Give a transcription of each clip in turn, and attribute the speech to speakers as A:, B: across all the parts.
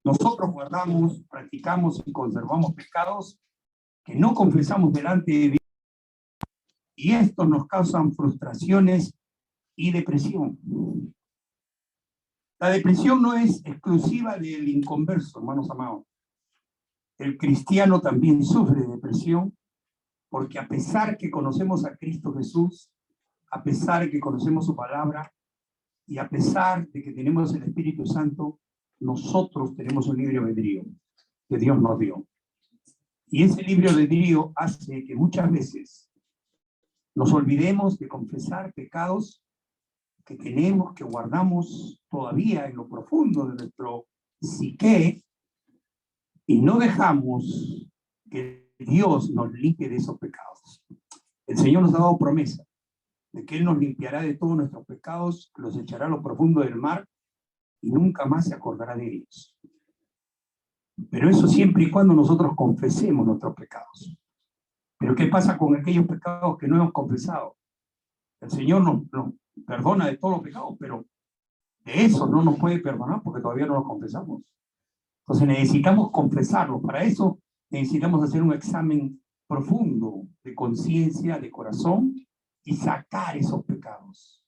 A: nosotros guardamos, practicamos y conservamos pecados que no confesamos delante de Dios, y estos nos causan frustraciones y depresión. La depresión no es exclusiva del inconverso, hermanos amados. El cristiano también sufre de depresión, porque a pesar que conocemos a Cristo Jesús, a pesar que conocemos su palabra, y a pesar de que tenemos el Espíritu Santo, nosotros tenemos un libre albedrío que Dios nos dio. Y ese libre albedrío hace que muchas veces nos olvidemos de confesar pecados que tenemos, que guardamos todavía en lo profundo de nuestro psique, y no dejamos que Dios nos limpie de esos pecados. El Señor nos ha dado promesa de que Él nos limpiará de todos nuestros pecados, los echará a lo profundo del mar y nunca más se acordará de ellos. Pero eso siempre y cuando nosotros confesemos nuestros pecados. Pero ¿qué pasa con aquellos pecados que no hemos confesado? El Señor nos perdona de todos los pecados, pero de eso no nos puede perdonar porque todavía no los confesamos. Entonces necesitamos confesarlos. Para eso necesitamos hacer un examen profundo de conciencia, de corazón, y sacar esos pecados,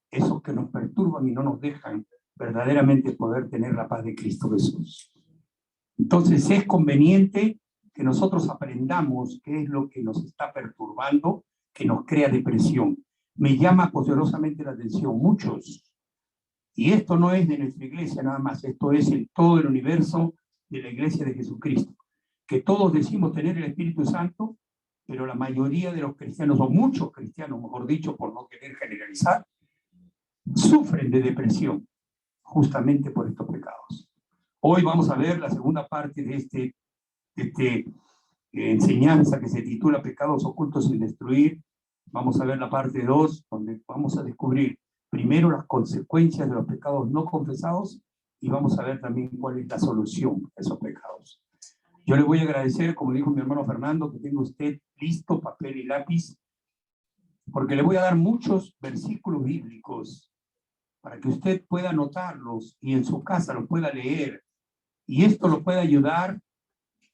A: esos que nos perturban y no nos dejan verdaderamente poder tener la paz de Cristo Jesús. Entonces es conveniente que nosotros aprendamos qué es lo que nos está perturbando, que nos crea depresión. Me llama poderosamente la atención muchos, y esto no es de nuestra iglesia nada más, esto es en todo el universo de la iglesia de Jesucristo, que todos decimos tener el Espíritu Santo, pero la mayoría de los cristianos, o muchos cristianos, mejor dicho, por no querer generalizar, sufren de depresión, justamente por estos pecados. Hoy vamos a ver la segunda parte de esta enseñanza que se titula Pecados ocultos sin destruir. Vamos a ver la parte 2, donde vamos a descubrir primero las consecuencias de los pecados no confesados, y vamos a ver también cuál es la solución a esos pecados. Yo le voy a agradecer, como dijo mi hermano Fernando, que tenga usted listo papel y lápiz, porque le voy a dar muchos versículos bíblicos para que usted pueda anotarlos y en su casa los pueda leer. Y esto lo puede ayudar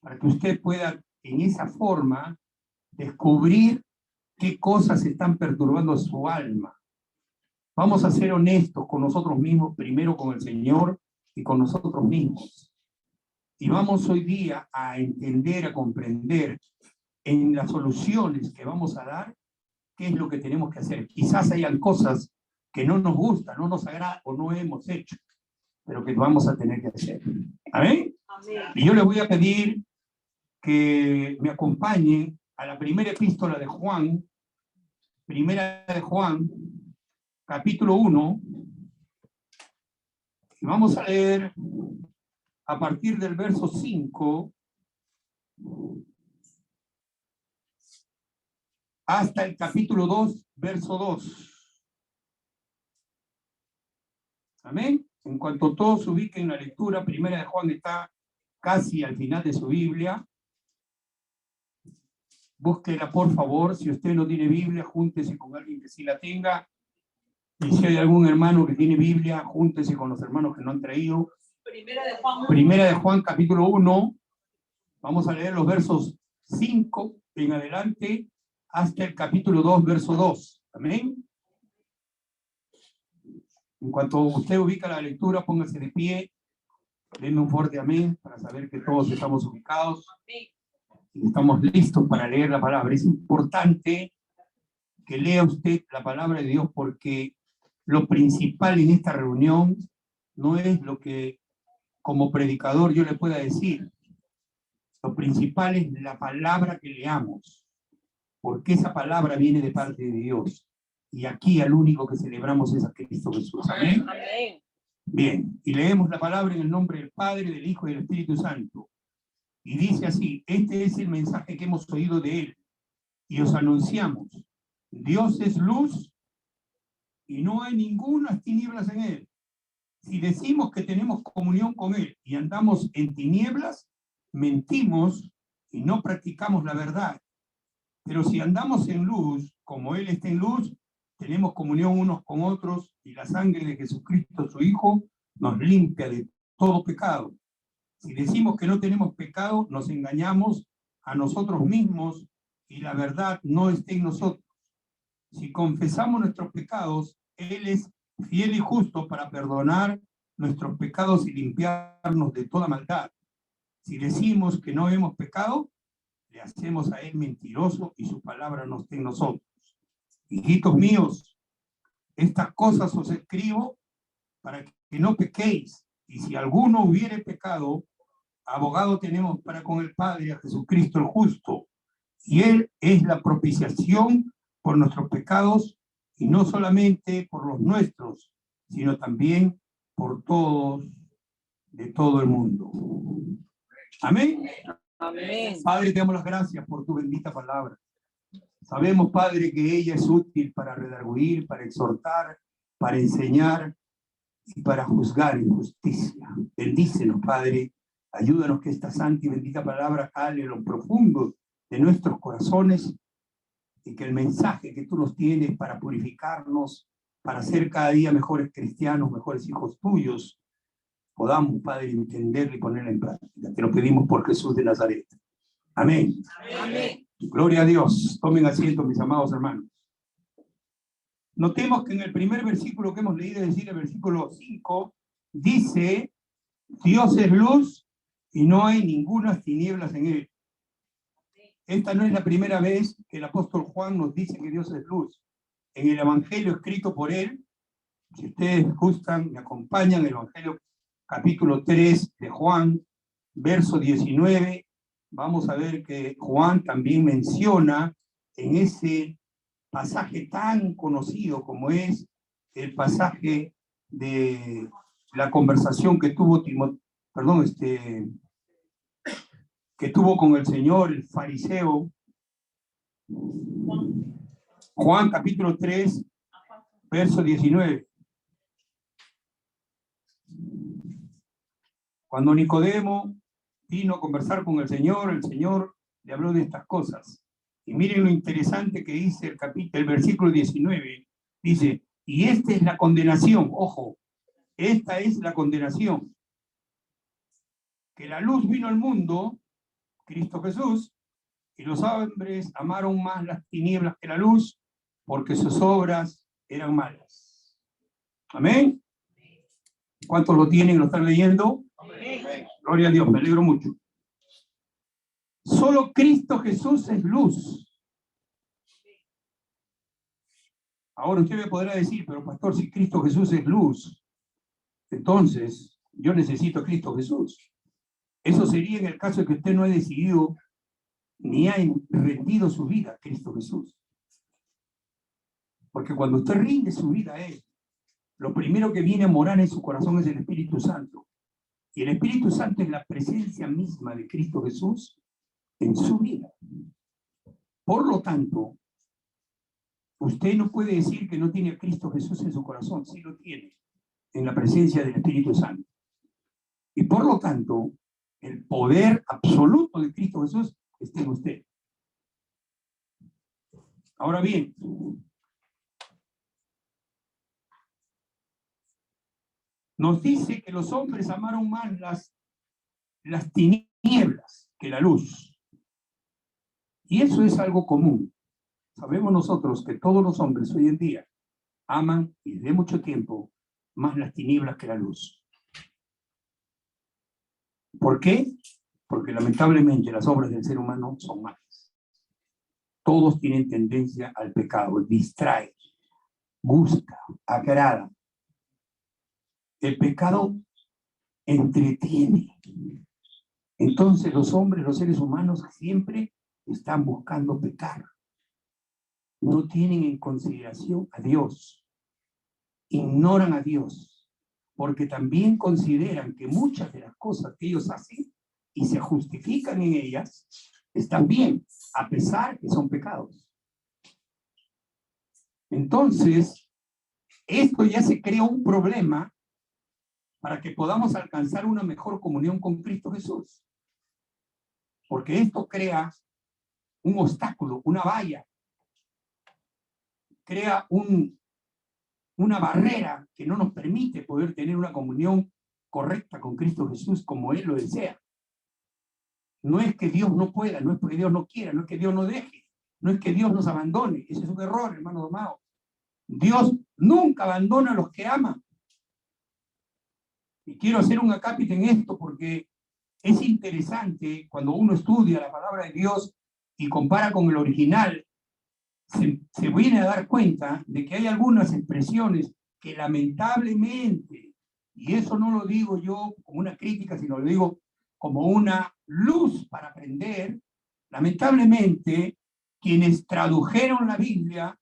A: para que usted pueda, en esa forma, descubrir qué cosas están perturbando su alma. Vamos a ser honestos con nosotros mismos, primero con el Señor y con nosotros mismos. Y vamos hoy día a entender, a comprender en las soluciones que vamos a dar, qué es lo que tenemos que hacer. Quizás hayan cosas que no nos gustan, no nos agrada o no hemos hecho, pero que vamos a tener que hacer. ¿Amén? Amén. Y yo les voy a pedir que me acompañen a la primera epístola de Juan, capítulo 1, y vamos a leer a partir del verso 5 hasta el capítulo 2, verso 2. Amén. En cuanto todos se ubiquen en la lectura, primera de Juan está casi al final de su Biblia. Búsquela, por favor. Si usted no tiene Biblia, júntese con alguien que sí la tenga. Y si hay algún hermano que tiene Biblia, júntese con los hermanos que no han traído. Primera de Juan, capítulo 1. Vamos a leer los versos 5 en adelante hasta el capítulo 2, verso 2. Amén. En cuanto usted ubica la lectura, póngase de pie. Denme un fuerte amén para saber que todos estamos ubicados y estamos listos para leer la palabra. Es importante que lea usted la palabra de Dios, porque lo principal en esta reunión no es lo que como predicador yo le pueda decir. Lo principal es la palabra que leamos, porque esa palabra viene de parte de Dios. Y aquí al único que celebramos es a Cristo Jesús. ¿Amén? Amén. Bien, y leemos la palabra en el nombre del Padre, del Hijo y del Espíritu Santo. Y dice así: este es el mensaje que hemos oído de Él, y os anunciamos. Dios es luz, y no hay ninguna tinieblas en Él. Si decimos que tenemos comunión con Él y andamos en tinieblas, mentimos y no practicamos la verdad. Pero si andamos en luz, como Él está en luz, tenemos comunión unos con otros, y la sangre de Jesucristo, su Hijo, nos limpia de todo pecado. Si decimos que no tenemos pecado, nos engañamos a nosotros mismos y la verdad no está en nosotros. Si confesamos nuestros pecados, Él es fiel y justo para perdonar nuestros pecados y limpiarnos de toda maldad. Si decimos que no hemos pecado, le hacemos a Él mentiroso y su palabra no está en nosotros. Hijitos míos, estas cosas os escribo para que no pequéis. Y si alguno hubiere pecado, abogado tenemos para con el Padre, a Jesucristo el justo. Y Él es la propiciación por nuestros pecados, y no solamente por los nuestros, sino también por todos, de todo el mundo. Amén.
B: Amén.
A: Padre, te damos las gracias por tu bendita palabra. Sabemos, Padre, que ella es útil para redarguir, para exhortar, para enseñar y para juzgar en justicia. Bendícenos, Padre. Ayúdanos que esta santa y bendita palabra cale en lo profundo de nuestros corazones y que el mensaje que tú nos tienes para purificarnos, para ser cada día mejores cristianos, mejores hijos tuyos, podamos, Padre, entenderlo y ponerlo en práctica. Te lo pedimos por Jesús de Nazaret. Amén.
B: Amén.
A: Gloria a Dios. Tomen asiento, mis amados hermanos. Notemos que en el primer versículo que hemos leído, es decir, el versículo 5, dice, Dios es luz y no hay ninguna tinieblas en él. Esta no es la primera vez que el apóstol Juan nos dice que Dios es luz. En el evangelio escrito por él, si ustedes gustan, me acompañan, el evangelio capítulo 3 de Juan, verso 19, vamos a ver que Juan también menciona en ese pasaje tan conocido como es el pasaje de la conversación que tuvo que tuvo con el Señor, el fariseo, Juan capítulo 3, verso 19. Cuando Nicodemo vino a conversar con el Señor le habló de estas cosas. Y miren lo interesante que dice el versículo 19. Dice, y esta es la condenación, ojo, esta es la condenación, que la luz vino al mundo, Cristo Jesús, y los hombres amaron más las tinieblas que la luz, porque sus obras eran malas. Amén. ¿Cuántos lo tienen? ¿Lo están leyendo? Amén. Gloria a Dios, me alegro mucho. Solo Cristo Jesús es luz. Ahora usted me podrá decir, pero pastor, si Cristo Jesús es luz, entonces yo necesito a Cristo Jesús. Eso sería en el caso de que usted no haya decidido ni ha rendido su vida a Cristo Jesús. Porque cuando usted rinde su vida a Él, lo primero que viene a morar en su corazón es el Espíritu Santo. Y el Espíritu Santo es la presencia misma de Cristo Jesús en su vida. Por lo tanto, usted no puede decir que no tiene a Cristo Jesús en su corazón. Sí lo tiene, en la presencia del Espíritu Santo. Y por lo tanto, el poder absoluto de Cristo Jesús está en usted. Ahora bien, nos dice que los hombres amaron más las tinieblas que la luz. Y eso es algo común. Sabemos nosotros que todos los hombres hoy en día aman, y desde mucho tiempo, más las tinieblas que la luz. ¿Por qué? Porque lamentablemente las obras del ser humano son malas. Todos tienen tendencia al pecado, distrae, gusta, agrada. El pecado entretiene. Entonces los hombres, los seres humanos siempre están buscando pecar. No tienen en consideración a Dios. Ignoran a Dios. Porque también consideran que muchas de las cosas que ellos hacen y se justifican en ellas están bien, a pesar que son pecados. Entonces, esto ya se crea un problema para que podamos alcanzar una mejor comunión con Cristo Jesús. Porque esto crea un obstáculo, una valla, crea una barrera que no nos permite poder tener una comunión correcta con Cristo Jesús como Él lo desea. No es que Dios no pueda, no es que Dios no quiera, no es que Dios no deje, no es que Dios nos abandone. Ese es un error, hermanos amados. Dios nunca abandona a los que ama. Y quiero hacer un acápite en esto porque es interesante cuando uno estudia la palabra de Dios y compara con el original, se viene a dar cuenta de que hay algunas expresiones que lamentablemente, y eso no lo digo yo como una crítica, sino lo digo como una luz para aprender, lamentablemente quienes tradujeron la Biblia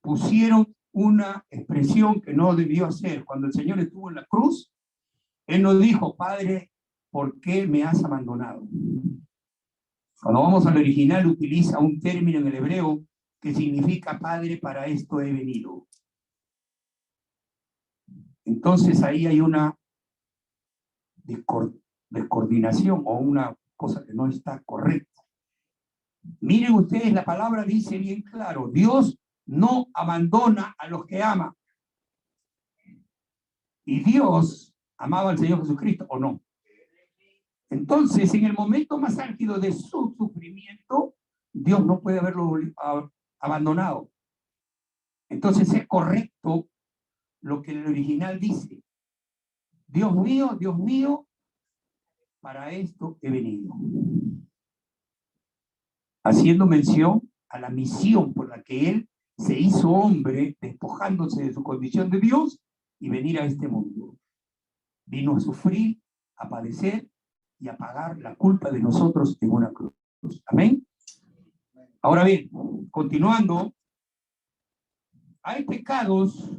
A: pusieron una expresión que no debió hacer. Cuando el Señor estuvo en la cruz, Él nos dijo, Padre, ¿por qué me has abandonado? Cuando vamos al original, utiliza un término en el hebreo que significa, Padre, para esto he venido. Entonces ahí hay una descoordinación o una cosa que no está correcta. Miren ustedes, la palabra dice bien claro, Dios no abandona a los que ama. Y Dios amaba al Señor Jesucristo, ¿o no? Entonces, en el momento más álgido de su sufrimiento, Dios no puede haberlo abandonado. Entonces es correcto lo que el original dice. Dios mío, para esto he venido. Haciendo mención a la misión por la que Él se hizo hombre, despojándose de su condición de Dios y venir a este mundo. Vino a sufrir, a padecer y a pagar la culpa de nosotros en una cruz. Amén. Ahora bien, continuando, hay pecados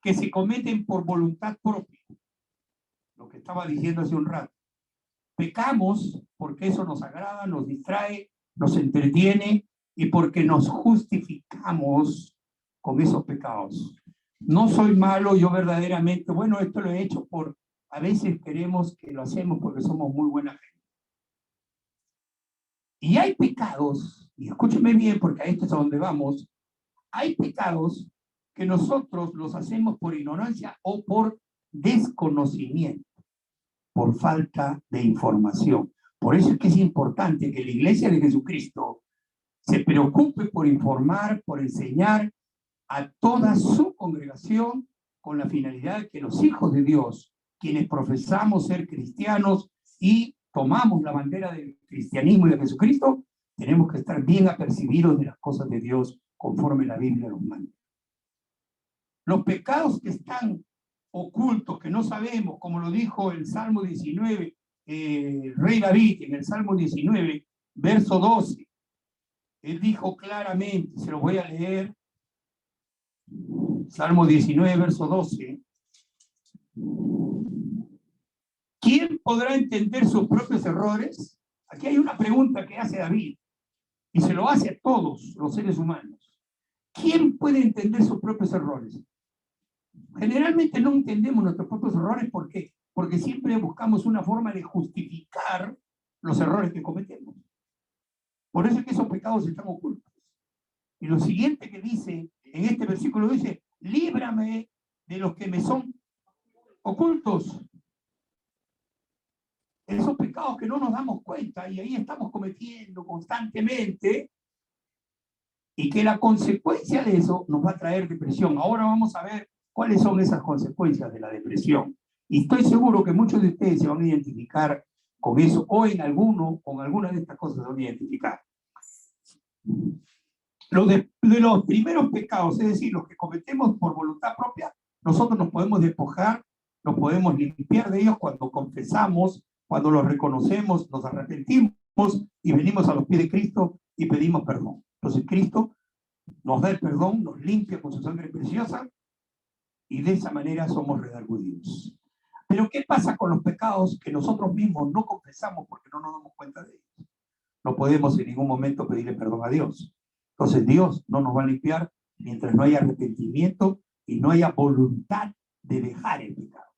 A: que se cometen por voluntad propia. Lo que estaba diciendo hace un rato. Pecamos porque eso nos agrada, nos distrae, nos entretiene y porque nos justificamos con esos pecados. No soy malo, yo verdaderamente, bueno, esto lo he hecho por, a veces queremos que lo hacemos porque somos muy buena gente. Y hay pecados, y escúcheme bien porque a esto es a donde vamos, hay pecados que nosotros los hacemos por ignorancia o por desconocimiento, por falta de información. Por eso es que es importante que la Iglesia de Jesucristo se preocupe por informar, por enseñar a toda su congregación con la finalidad de que los hijos de Dios, quienes profesamos ser cristianos y tomamos la bandera del cristianismo y de Jesucristo, tenemos que estar bien apercibidos de las cosas de Dios conforme la Biblia nos manda. Los pecados que están ocultos, que no sabemos, como lo dijo el Salmo 19, Rey David, en el Salmo 19, verso 12, él dijo claramente, se lo voy a leer, Salmo 19, verso 12, ¿quién podrá entender sus propios errores? Aquí hay una pregunta que hace David, y se lo hace a todos los seres humanos. ¿Quién puede entender sus propios errores? Generalmente no entendemos nuestros propios errores, ¿por qué? Porque siempre buscamos una forma de justificar los errores que cometemos. Por eso es que esos pecados están ocultos. Y lo siguiente que dice, en este versículo dice, líbrame de los que me son ocultos. Esos pecados que no nos damos cuenta y ahí estamos cometiendo constantemente y que la consecuencia de eso nos va a traer depresión. Ahora vamos a ver cuáles son esas consecuencias de la depresión. Y estoy seguro que muchos de ustedes se van a identificar con eso o con alguna de estas cosas se van a identificar. De los primeros pecados, es decir, los que cometemos por voluntad propia, nosotros nos podemos despojar, nos podemos limpiar de ellos cuando confesamos, cuando los reconocemos, nos arrepentimos y venimos a los pies de Cristo y pedimos perdón. Entonces Cristo nos da el perdón, nos limpia con su sangre preciosa y de esa manera somos redarguidos. Pero ¿qué pasa con los pecados que nosotros mismos no confesamos porque no nos damos cuenta de ellos? No podemos en ningún momento pedirle perdón a Dios. Entonces Dios no nos va a limpiar mientras no haya arrepentimiento y no haya voluntad de dejar el pecado.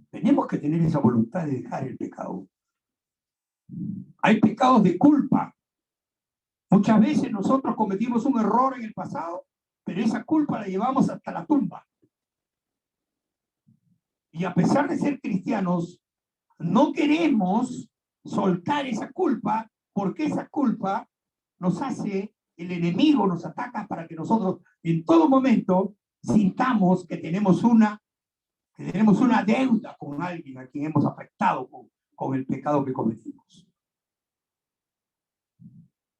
A: Tenemos que tener esa voluntad de dejar el pecado. Hay pecados de culpa. Muchas veces nosotros cometimos un error en el pasado, pero esa culpa la llevamos hasta la tumba. Y a pesar de ser cristianos, no queremos soltar esa culpa, porque esa culpa nos hace, el enemigo nos ataca para que nosotros en todo momento sintamos que tenemos una deuda con alguien a quien hemos afectado con el pecado que cometimos.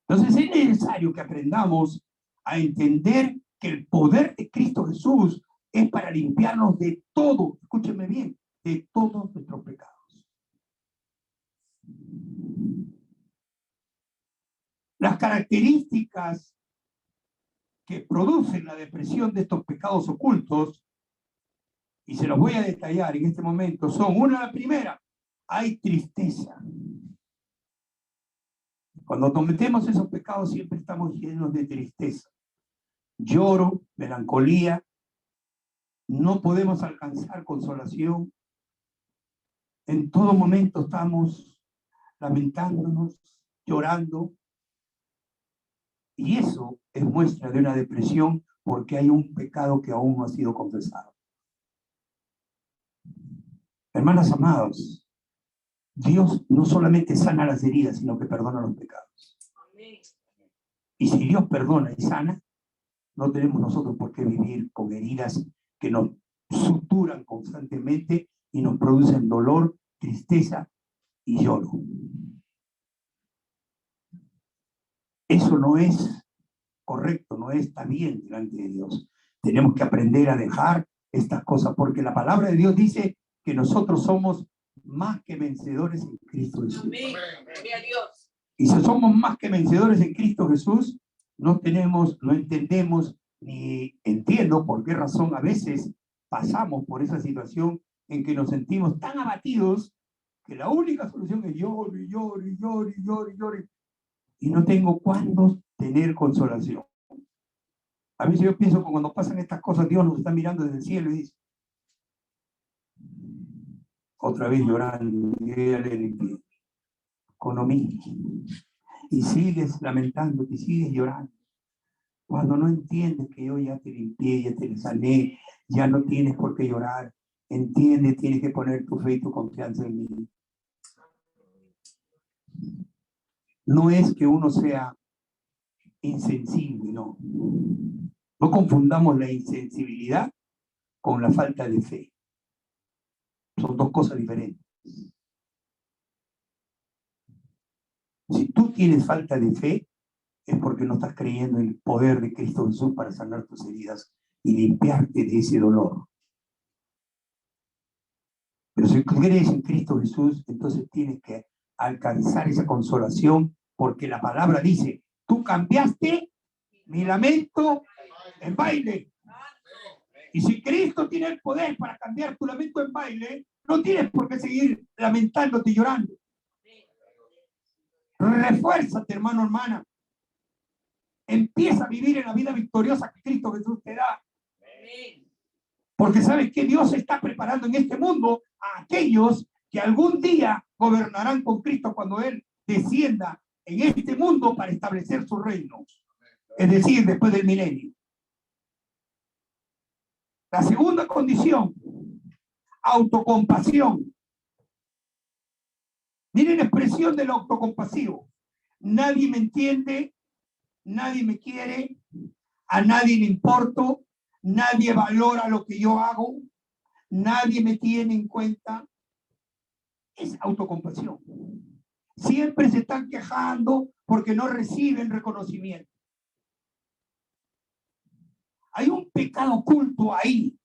A: Entonces es necesario que aprendamos a entender que el poder de Cristo Jesús es para limpiarnos de todo, escúchenme bien, de todos nuestros pecados. Las características que producen la depresión de estos pecados ocultos, y se los voy a detallar en este momento, son, la primera, hay tristeza. Cuando cometemos esos pecados siempre estamos llenos de tristeza, lloro, melancolía, no podemos alcanzar consolación. En todo momento estamos lamentándonos, llorando, y eso es muestra de una depresión porque hay un pecado que aún no ha sido confesado. Hermanas amadas, Dios no solamente sana las heridas, sino que perdona los pecados. Y si Dios perdona y sana, no tenemos nosotros por qué vivir con heridas que nos suturan constantemente y nos producen dolor, tristeza y lloro. Eso no es correcto, no está bien delante de Dios. Tenemos que aprender a dejar estas cosas, porque la palabra de Dios dice que nosotros somos más que vencedores en Cristo Jesús.
B: Amén.
A: Y si somos más que vencedores en Cristo Jesús, no entendemos ni entiendo por qué razón a veces pasamos por esa situación en que nos sentimos tan abatidos que la única solución es lloro y lloro y lloro y lloro y lloro. Y no tengo cuándo tener consolación. A veces yo pienso que cuando pasan estas cosas, Dios nos está mirando desde el cielo y dice, otra vez llorando, y ella le limpié con lo mismo. Y sigues lamentándote, y sigues llorando. Cuando no entiendes que yo ya te limpié, ya te sané, ya no tienes por qué llorar. Entiende, tienes que poner tu fe y tu confianza en mí. No es que uno sea insensible, no. No confundamos la insensibilidad con la falta de fe. Son dos cosas diferentes. Si tú tienes falta de fe, es porque no estás creyendo en el poder de Cristo Jesús para sanar tus heridas y limpiarte de ese dolor. Pero si tú crees en Cristo Jesús, entonces tienes que alcanzar esa consolación, porque la palabra dice, tú cambiaste mi lamento en baile. Y si Cristo tiene el poder para cambiar tu lamento en baile, no tienes por qué seguir lamentándote y llorando. Refuérzate, hermano, hermana. Empieza a vivir en la vida victoriosa que Cristo Jesús te da. Porque sabes que Dios está preparando en este mundo a aquellos que algún día gobernarán con Cristo cuando Él descienda en este mundo para establecer su reino. Es decir, después del milenio. La segunda condición, autocompasión. Miren la expresión del autocompasivo. Nadie me entiende, nadie me quiere, a nadie le importo, nadie valora lo que yo hago, nadie me tiene en cuenta. Es autocompasión. Siempre se están quejando porque no reciben reconocimiento. Hay un pecado oculto ahí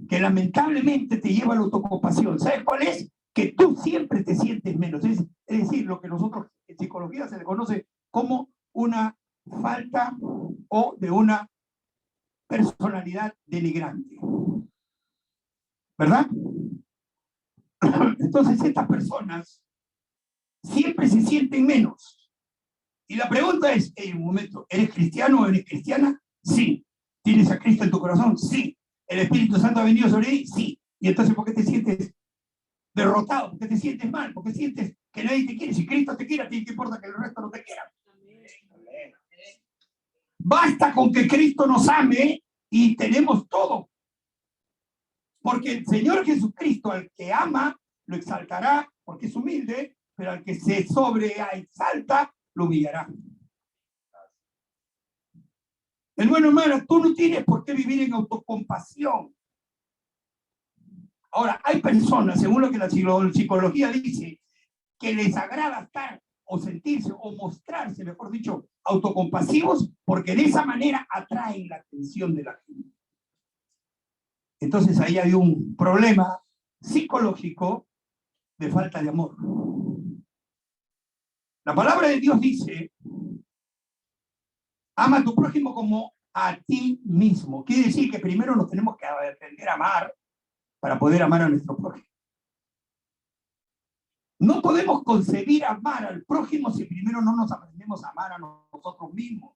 A: que lamentablemente te lleva a la autocompasión. ¿Sabes cuál es? Que tú siempre te sientes menos. Es decir, lo que nosotros en psicología se le conoce como una falta o de una personalidad denigrante. ¿Verdad? Entonces estas personas siempre se sienten menos. Y la pregunta es, en un momento, ¿eres cristiano o eres cristiana? Sí. ¿Tienes a Cristo en tu corazón? Sí. ¿El Espíritu Santo ha venido sobre ti? Sí. Y entonces, ¿por qué te sientes derrotado? ¿Por qué te sientes mal? ¿Por qué sientes que nadie te quiere? Si Cristo te quiere, ¿a ti qué importa que el resto no te quiera? Basta con que Cristo nos ame y tenemos todo. Porque el Señor Jesucristo, al que ama, lo exaltará porque es humilde, pero al que se sobreexalta, lo humillará. Hermano, hermana, tú no tienes por qué vivir en autocompasión. Ahora, hay personas, según lo que la psicología dice, que les agrada estar o sentirse o mostrarse, mejor dicho, autocompasivos, porque de esa manera atraen la atención de la gente. Entonces ahí hay un problema psicológico de falta de amor. La palabra de Dios dice, ama a tu prójimo como a ti mismo. Quiere decir que primero nos tenemos que aprender a amar para poder amar a nuestro prójimo. No podemos concebir amar al prójimo si primero no nos aprendemos a amar a nosotros mismos.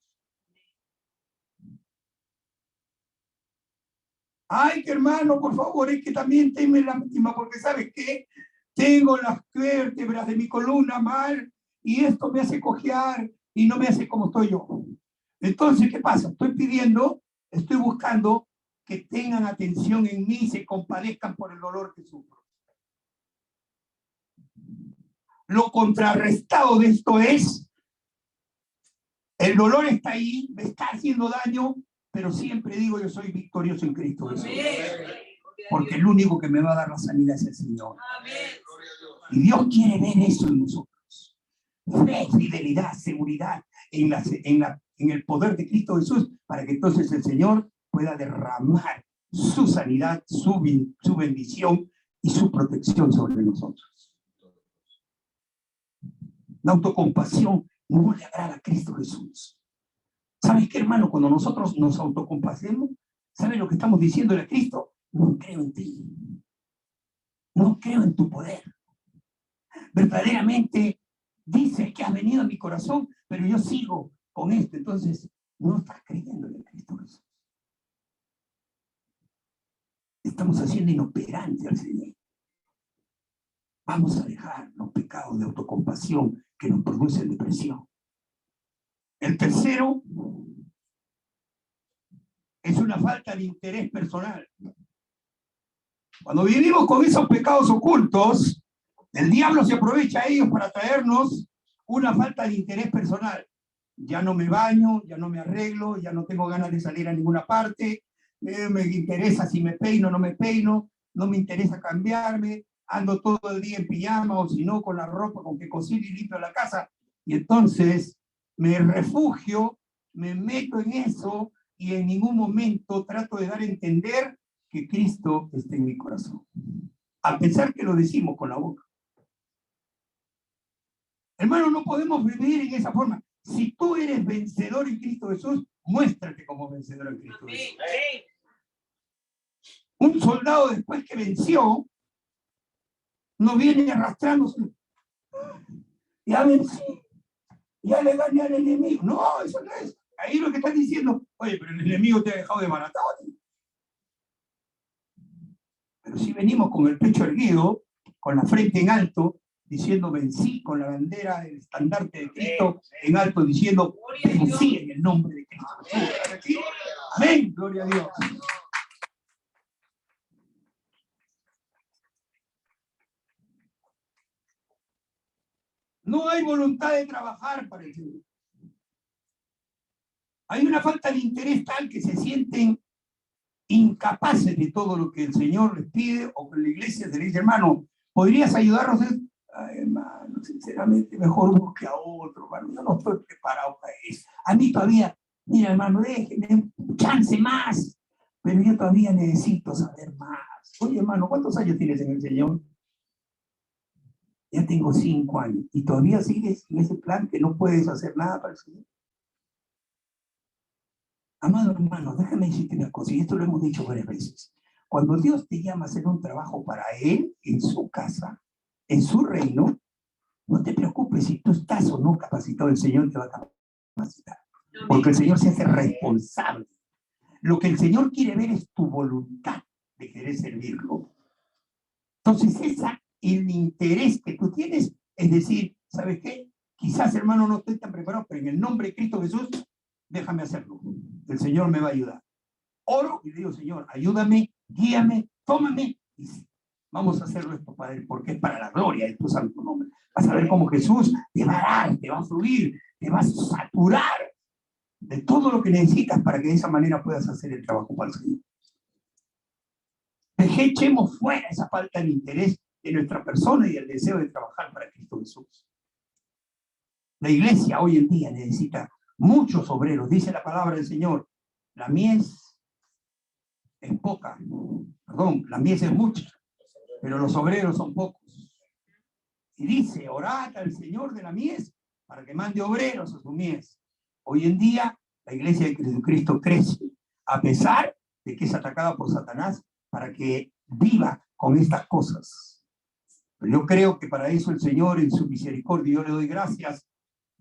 A: Ay, que hermano, por favor, es que también tenme lástima, porque ¿sabes qué? Tengo las vértebras de mi columna mal y esto me hace cojear y no me hace como estoy yo. Entonces, ¿qué pasa? Estoy buscando que tengan atención en mí y se compadezcan por el dolor que sufro. Lo contrarrestado de esto es, el dolor está ahí, me está haciendo daño, pero siempre digo, yo soy victorioso en Cristo Jesús. Porque el único que me va a dar la sanidad es el Señor. Y Dios quiere ver eso en nosotros. Fe, fidelidad, seguridad en el poder de Cristo Jesús, para que entonces el Señor pueda derramar su sanidad, su bendición y su protección sobre nosotros. La autocompasión no le agrada a Cristo Jesús. ¿Sabes qué, hermano? Cuando nosotros nos autocompasemos, ¿sabes lo que estamos diciéndole a Cristo? No creo en ti. No creo en tu poder. Verdaderamente dices que has venido a mi corazón, pero yo sigo con esto. Entonces, no estás creyendo en Cristo Jesús. Estamos haciendo inoperante al Señor. Vamos a dejar los pecados de autocompasión que nos producen depresión. El tercero es una falta de interés personal. Cuando vivimos con esos pecados ocultos, el diablo se aprovecha a ellos para traernos una falta de interés personal. Ya no me baño, ya no me arreglo, ya no tengo ganas de salir a ninguna parte, me interesa si me peino o no me peino, no me interesa cambiarme, ando todo el día en pijama o si no con la ropa con que cocino y limpio la casa. Y entonces me refugio, me meto en eso y en ningún momento trato de dar a entender que Cristo está en mi corazón. A pesar que lo decimos con la boca. Hermano, no podemos vivir en esa forma. Si tú eres vencedor en Cristo Jesús, muéstrate como vencedor en Cristo Jesús. Un soldado después que venció, no viene arrastrándose. Ya vencí, ya le gané al enemigo. No, eso no es. Ahí lo que están diciendo, oye, pero el enemigo te ha dejado de baratado. Pero si venimos con el pecho erguido, con la frente en alto, diciendo vencí, con la bandera, el estandarte de Cristo en alto, diciendo vencí en el nombre de Cristo. Amén, gloria a Dios. No hay voluntad de trabajar para el Señor. Hay una falta de interés tal que se sienten incapaces de todo lo que el Señor les pide, o que la iglesia se le dice, hermano, ¿podrías ayudarnos? Ay, hermano, sinceramente, mejor busque a otro, hermano, yo no estoy preparado para eso. A mí todavía, mira, hermano, déjenme un chance más, pero yo todavía necesito saber más. Oye, hermano, ¿cuántos años tienes en el Señor? Ya tengo 5 años, y todavía sigues en ese plan que no puedes hacer nada para el Señor. Amado hermano, déjame decirte una cosa, y esto lo hemos dicho varias veces. Cuando Dios te llama a hacer un trabajo para Él, en su casa, en su reino, no te preocupes si tú estás o no capacitado, el Señor te va a capacitar. Porque el Señor se hace responsable. Lo que el Señor quiere ver es tu voluntad de querer servirlo. Entonces, el interés que tú tienes es decir, ¿sabes qué? Quizás, hermano, no estoy tan preparado, pero en el nombre de Cristo Jesús, déjame hacerlo. El Señor me va a ayudar. Oro y le digo, Señor, ayúdame, guíame, tómame. Dice, vamos a hacerlo esto para él, porque es para la gloria de tu santo nombre. Vas a ver cómo Jesús te va a dar, te va a fluir, te va a saturar de todo lo que necesitas para que de esa manera puedas hacer el trabajo para el Señor. Echemos fuera esa falta de interés en nuestra persona y el deseo de trabajar para Cristo Jesús. La iglesia hoy en día necesita muchos obreros. Dice la palabra del Señor, la mies es poca, perdón, la mies es mucha, pero los obreros son pocos. Y dice, orad al Señor de la mies para que mande obreros a su mies. Hoy en día la iglesia de Jesucristo crece, a pesar de que es atacada por Satanás para que viva con estas cosas. Pero yo creo que para eso el Señor, en su misericordia, yo le doy gracias,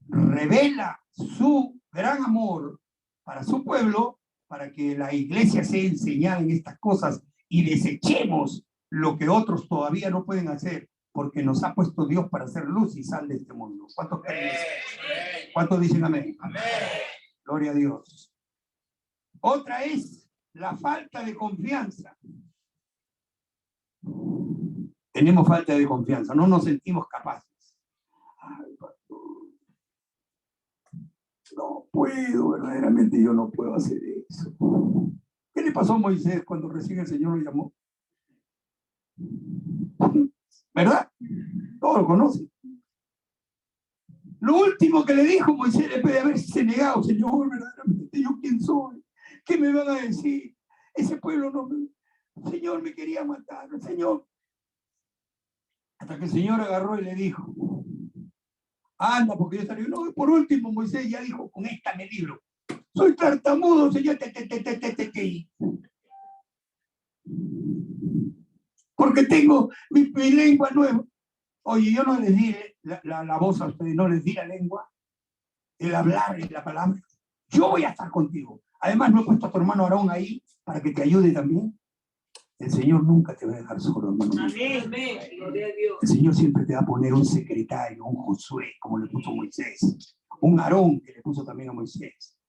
A: revela su gran amor para su pueblo, para que la iglesia sea enseñada en estas cosas y desechemos lo que otros todavía no pueden hacer, porque nos ha puesto Dios para hacer luz y sal de este mundo. ¿Cuántos creen eso? ¿Cuántos dicen amén? Amén. Gloria a Dios. Otra es la falta de confianza. Tenemos falta de confianza, no nos sentimos capaces. Ay, pastor, no puedo, verdaderamente yo no puedo hacer eso. ¿Qué le pasó a Moisés cuando recién el Señor lo llamó? ¿Verdad? Todos lo conocen. Lo último que le dijo Moisés después de haberse negado, Señor, verdaderamente, ¿yo quién soy? ¿Qué me van a decir? Ese pueblo no me... Señor, me quería matar, Señor. Hasta que el Señor agarró y le dijo, anda, porque yo estaré... No, por último, Moisés ya dijo, con esta me libro. Soy tartamudo, Señor, porque tengo mi lengua nueva. Oye, yo no les di la voz a ustedes, no les di la lengua, el hablar y la palabra. Yo voy a estar contigo. Además, no he puesto a tu hermano Aarón ahí para que te ayude también. El Señor nunca te va a dejar solo, hermano.
B: Amén. Gloria a Dios.
A: El Señor siempre te va a poner un secretario, un Josué, como le puso a Moisés, un Aarón, que le puso también a Moisés.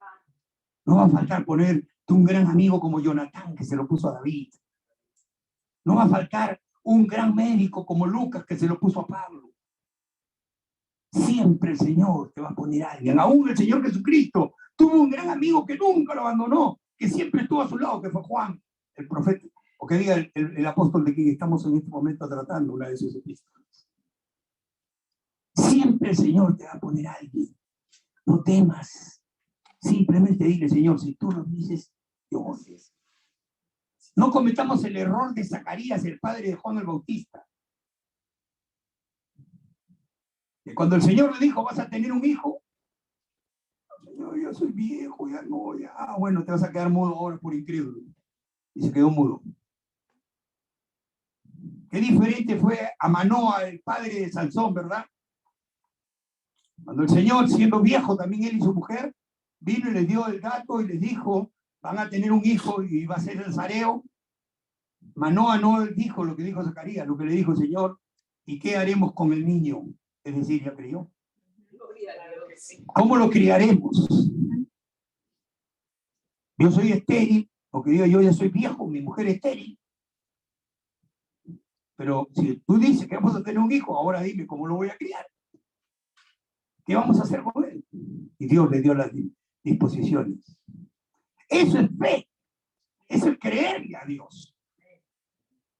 A: No va a faltar ponerte un gran amigo como Jonatán, que se lo puso a David. No va a faltar un gran médico como Lucas, que se lo puso a Pablo. Siempre el Señor te va a poner a alguien. Aún el Señor Jesucristo tuvo un gran amigo que nunca lo abandonó, que siempre estuvo a su lado, que fue Juan, el profeta, o que diga el apóstol de quien estamos en este momento tratando, una de sus epístolas. Siempre el Señor te va a poner a alguien. No temas. Simplemente dile, Señor, si tú lo dices, yo voy. No cometamos el error de Zacarías, el padre de Juan el Bautista. Que cuando el Señor le dijo, vas a tener un hijo, Señor, yo soy viejo, ya no, ya, bueno, te vas a quedar mudo ahora por incrédulo. Y se quedó mudo. Qué diferente fue a Manoa, el padre de Sansón, ¿verdad? Cuando el Señor, siendo viejo, también él y su mujer, vino y les dio el dato y les dijo, van a tener un hijo y va a ser el zareo. Manoa no dijo lo que dijo Zacarías, lo que le dijo el Señor, ¿y qué haremos con el niño? Es decir, ya creyó. ¿Cómo lo criaremos? Yo soy estéril, porque digo, yo ya soy viejo, mi mujer es estéril. Pero si tú dices que vamos a tener un hijo, ahora dime cómo lo voy a criar. ¿Qué vamos a hacer con él? Y Dios le dio las disposiciones. Eso es fe. Eso es creerle a Dios.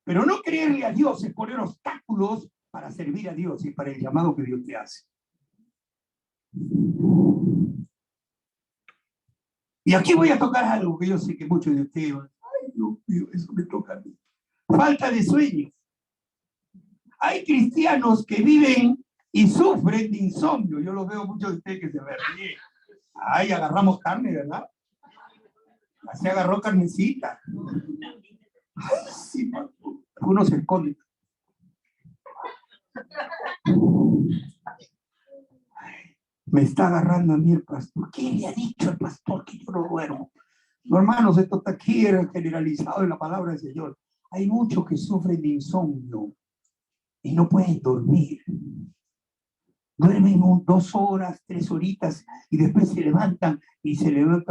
A: Pero no creerle a Dios es poner obstáculos para servir a Dios y para el llamado que Dios te hace. Y aquí voy a tocar algo que yo sé que muchos de ustedes, ay Dios mío, eso me toca a mí. Falta de sueño. Hay cristianos que viven y sufren de insomnio. Yo los veo muchos de ustedes que se ríen. Ay, agarramos carne, ¿verdad? Así agarró carnecita. Ay, sí, uno se esconde. Me está agarrando a mí el pastor. ¿Qué le ha dicho el pastor que yo no duermo? No, hermanos, esto está aquí generalizado en la palabra del Señor. Hay muchos que sufren de insomnio y no pueden dormir. Duermen 2 horas, 3 horitas y después se levantan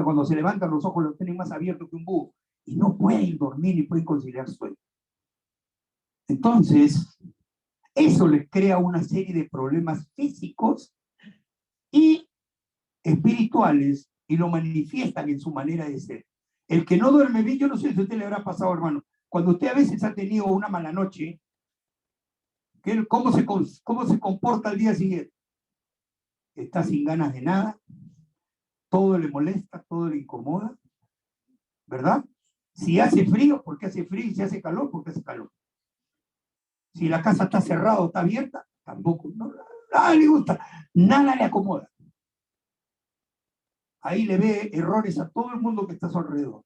A: cuando se levantan los ojos los tienen más abiertos que un búho y no pueden dormir ni pueden conciliar sueño. Entonces, eso les crea una serie de problemas físicos y espirituales y lo manifiestan en su manera de ser. El que no duerme bien, yo no sé si a usted le habrá pasado, hermano, cuando usted a veces ha tenido una mala noche, ¿cómo se comporta al día siguiente? Está sin ganas de nada, todo le molesta, todo le incomoda, ¿verdad? Si hace frío, porque hace frío, y si hace calor, porque hace calor. Si la casa está cerrada o está abierta, tampoco, no, nada le gusta, nada le acomoda. Ahí le ve errores a todo el mundo que está a su alrededor.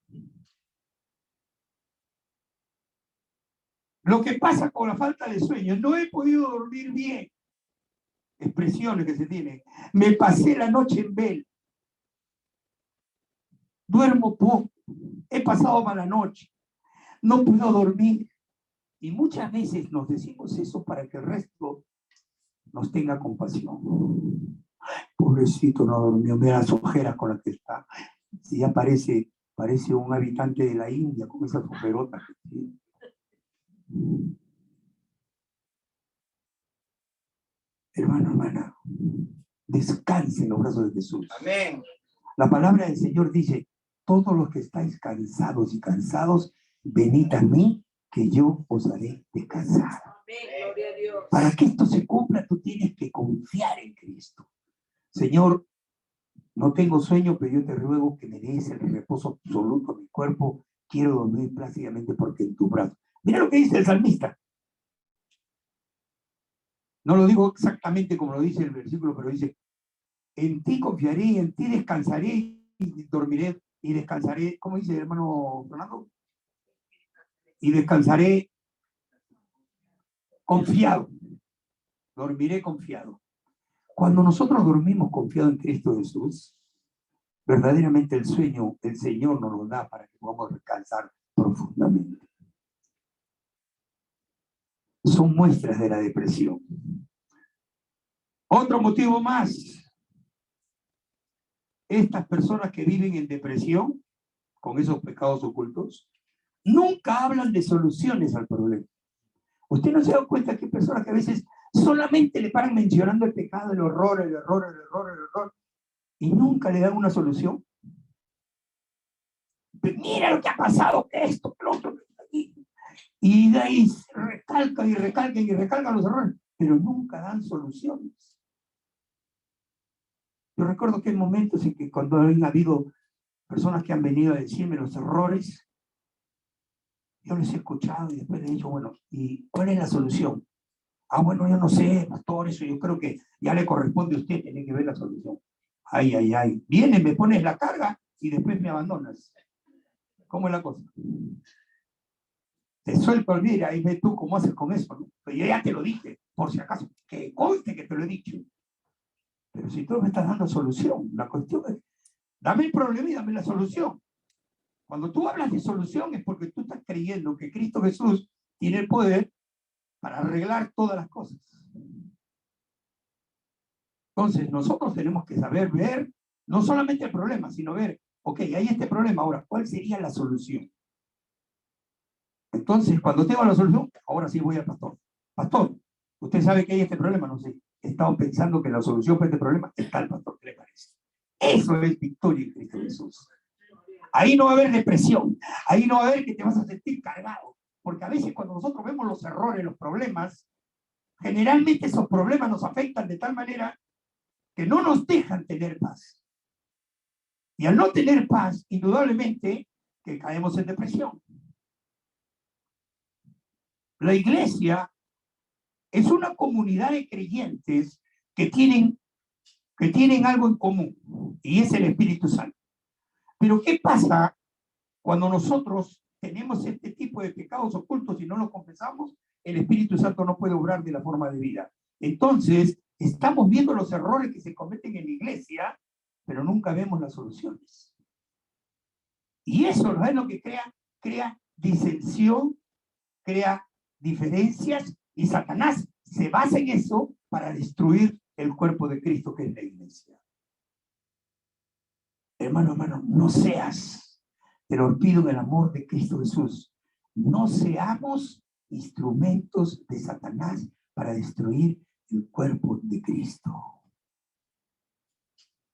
A: Lo que pasa con la falta de sueño, no he podido dormir bien, expresiones que se tienen. Me pasé la noche en vela, duermo poco, he pasado mala noche, no puedo dormir. Y muchas veces nos decimos eso para que el resto nos tenga compasión. Pobrecito, no durmió, mira las ojeras con las que está. Si ya parece un habitante de la India con esas ojerotas que tiene. Hermano, hermana, descanse en los brazos de Jesús.
B: Amén.
A: La palabra del Señor dice: todos los que estáis cansados y cansados, venid a mí, que yo os haré descansar.
B: Amén. Gloria a Dios.
A: Para que esto se cumpla, tú tienes que confiar en Cristo. Señor, no tengo sueño, pero yo te ruego que me des el reposo absoluto a mi cuerpo. Quiero dormir plácidamente porque en tu brazo. Mira lo que dice el salmista. No lo digo exactamente como lo dice el versículo, pero dice: en ti confiaré y en ti descansaré y dormiré y descansaré. ¿Cómo dice el hermano Fernando? Y descansaré confiado. Dormiré confiado. Cuando nosotros dormimos confiado en Cristo Jesús, verdaderamente el sueño el Señor nos lo da para que podamos descansar profundamente. Son muestras de la depresión. Otro motivo más. Estas personas que viven en depresión, con esos pecados ocultos, nunca hablan de soluciones al problema. ¿Usted no se da cuenta que hay personas que a veces solamente le paran mencionando el pecado, el horror, el error, el error, el error, y nunca le dan una solución? Pues mira lo que ha pasado, que esto, que lo otro, y de ahí recalcan y recalcan y recalcan los errores, pero nunca dan soluciones. Yo recuerdo que hay momentos en que cuando han habido personas que han venido a decirme los errores, yo les he escuchado y después les he dicho: bueno, ¿y cuál es la solución? Ah, bueno, yo no sé, pastor, eso yo creo que ya le corresponde a usted, tiene que ver la solución. Ay, ay, ay. Vienes, me pones la carga y después me abandonas. ¿Cómo es la cosa? Te suelto el mira y ve tú cómo haces con eso, ¿no? Pero yo ya te lo dije, por si acaso, que conste que te lo he dicho. Pero si tú me estás dando solución, la cuestión es: dame el problema y dame la solución. Cuando tú hablas de solución es porque tú estás creyendo que Cristo Jesús tiene el poder para arreglar todas las cosas. Entonces, nosotros tenemos que saber ver no solamente el problema, sino ver, ok, hay este problema, ahora, ¿cuál sería la solución? Entonces, cuando tengo la solución, ahora sí voy al pastor. Pastor, usted sabe que hay este problema, no sé. He estado pensando que la solución para este problema está el pastor, ¿qué le parece? Eso es victoria en Cristo Jesús. Ahí no va a haber depresión, ahí no va a haber que te vas a sentir cargado, porque a veces cuando nosotros vemos los errores, los problemas, generalmente esos problemas nos afectan de tal manera que no nos dejan tener paz. Y al no tener paz, indudablemente que caemos en depresión. La iglesia es una comunidad de creyentes que tienen algo en común, y es el Espíritu Santo. Pero ¿qué pasa cuando nosotros tenemos este tipo de pecados ocultos y no los confesamos? El Espíritu Santo no puede obrar de la forma de vida. Entonces, estamos viendo los errores que se cometen en la iglesia, pero nunca vemos las soluciones. Y eso no es lo que crea disensión, crea diferencias, y Satanás se basa en eso para destruir el cuerpo de Cristo, que es la iglesia. Hermano, no seas, te lo pido en el amor de Cristo Jesús, no seamos instrumentos de Satanás para destruir el cuerpo de Cristo.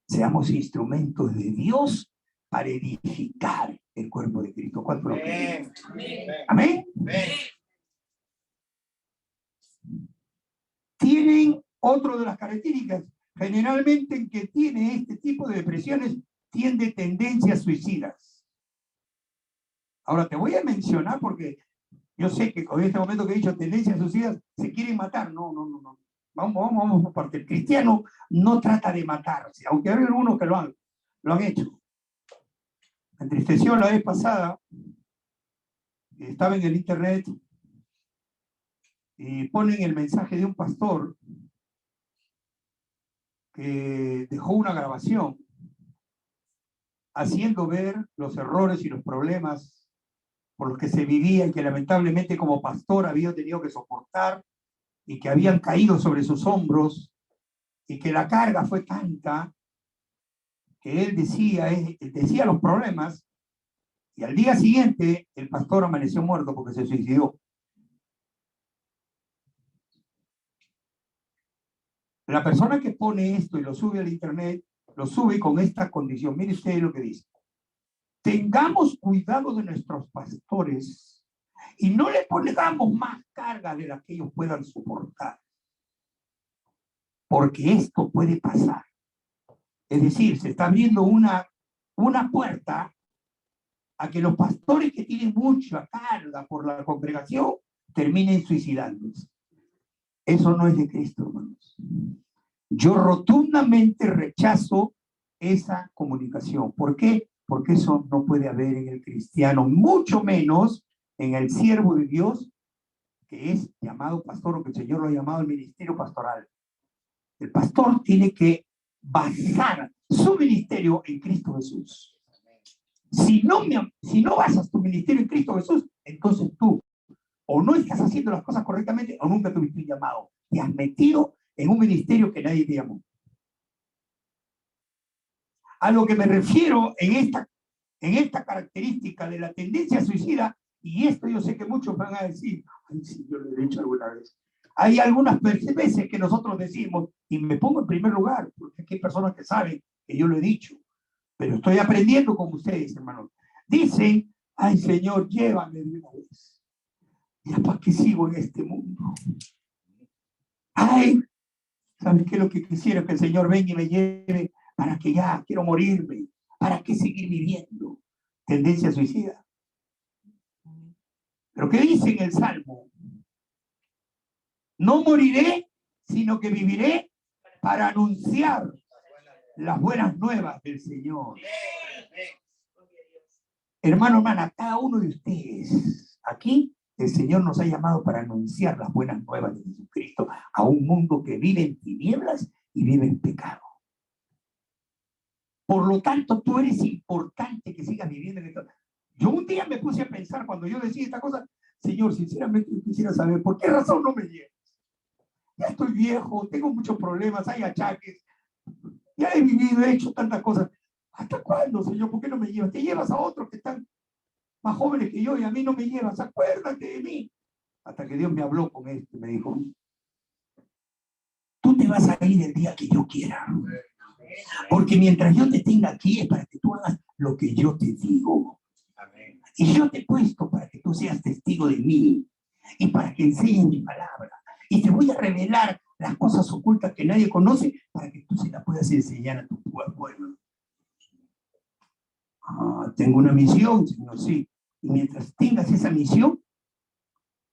A: Seamos instrumentos de Dios para edificar el cuerpo de Cristo. ¿Cuánto lo creen? Amén. Tienen otra de las características. Generalmente el que tiene este tipo de depresiones tiene tendencias suicidas. Ahora te voy a mencionar porque yo sé que con este momento que he dicho tendencias suicidas se quieren matar. No. Vamos por parte. El cristiano no trata de matarse, aunque hay algunos que lo han hecho. Me entristeció la vez pasada, estaba en el internet y ponen el mensaje de un pastor que dejó una grabación haciendo ver los errores y los problemas por los que se vivía y que lamentablemente como pastor había tenido que soportar y que habían caído sobre sus hombros y que la carga fue tanta que él decía los problemas y al día siguiente el pastor amaneció muerto porque se suicidó. La persona que pone esto y lo sube al internet, lo sube con esta condición. Mire usted lo que dice. Tengamos cuidado de nuestros pastores y no le pongamos más carga de la que ellos puedan soportar. Porque esto puede pasar. Es decir, se está abriendo una puerta a que los pastores que tienen mucha carga por la congregación terminen suicidándose. Eso no es de Cristo, hermanos. Yo rotundamente rechazo esa comunicación. ¿Por qué? Porque eso no puede haber en el cristiano, mucho menos en el siervo de Dios, que es llamado pastor, o que el Señor lo ha llamado el ministerio pastoral. El pastor tiene que basar su ministerio en Cristo Jesús. Si no basas tu ministerio en Cristo Jesús, entonces tú o no estás haciendo las cosas correctamente o nunca tuviste un llamado. Te has metido en un ministerio que nadie te llamó. A lo que me refiero en esta característica de la tendencia suicida, y esto yo sé que muchos van a decir, ay, sí, yo lo he dicho alguna vez. Hay algunas veces que nosotros decimos, y me pongo en primer lugar, porque aquí hay personas que saben que yo lo he dicho, pero estoy aprendiendo con ustedes, hermanos. Dicen, ay, Señor, llévame de una vez. ¿Ya para qué sigo en este mundo? Ay, ¿sabes qué? Lo que quisiera que el Señor venga y me lleve para que ya quiero morirme. ¿Para qué seguir viviendo? Tendencia suicida. Pero ¿qué dice en el Salmo? No moriré, sino que viviré para anunciar las buenas nuevas del Señor. Hermano, hermana, cada uno de ustedes aquí, el Señor nos ha llamado para anunciar las buenas nuevas de Jesucristo a un mundo que vive en tinieblas y vive en pecado. Por lo tanto, tú eres importante que sigas viviendo en esto. Yo un día me puse a pensar cuando yo decía esta cosa, Señor, sinceramente yo quisiera saber por qué razón no me llevas. Ya estoy viejo, tengo muchos problemas, hay achaques, ya he vivido, he hecho tantas cosas. ¿Hasta cuándo, Señor? ¿Por qué no me llevas? Te llevas a otros que están más jóvenes que yo y a mí no me llevas. Acuérdate de mí. Hasta que Dios me habló con esto y me dijo, tú te vas a ir el día que yo quiera. Porque mientras yo te tenga aquí es para que tú hagas lo que yo te digo. Y yo te he puesto para que tú seas testigo de mí y para que enseñes mi palabra. Y te voy a revelar las cosas ocultas que nadie conoce para que tú se las puedas enseñar a tu pueblo. Tengo una misión, Señor, sí. Y mientras tengas esa misión,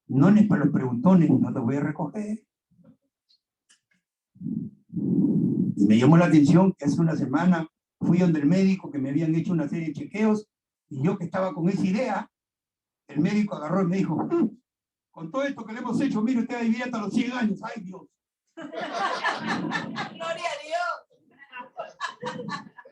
A: no es para los preguntones, no te voy a recoger. Y me llamó la atención que hace una semana fui donde el médico que me habían hecho una serie de chequeos y yo que estaba con esa idea, el médico agarró y me dijo, con todo esto que le hemos hecho, mire, usted va a vivir hasta los 100 años. ¡Ay, Dios!
B: ¡Gloria a Dios!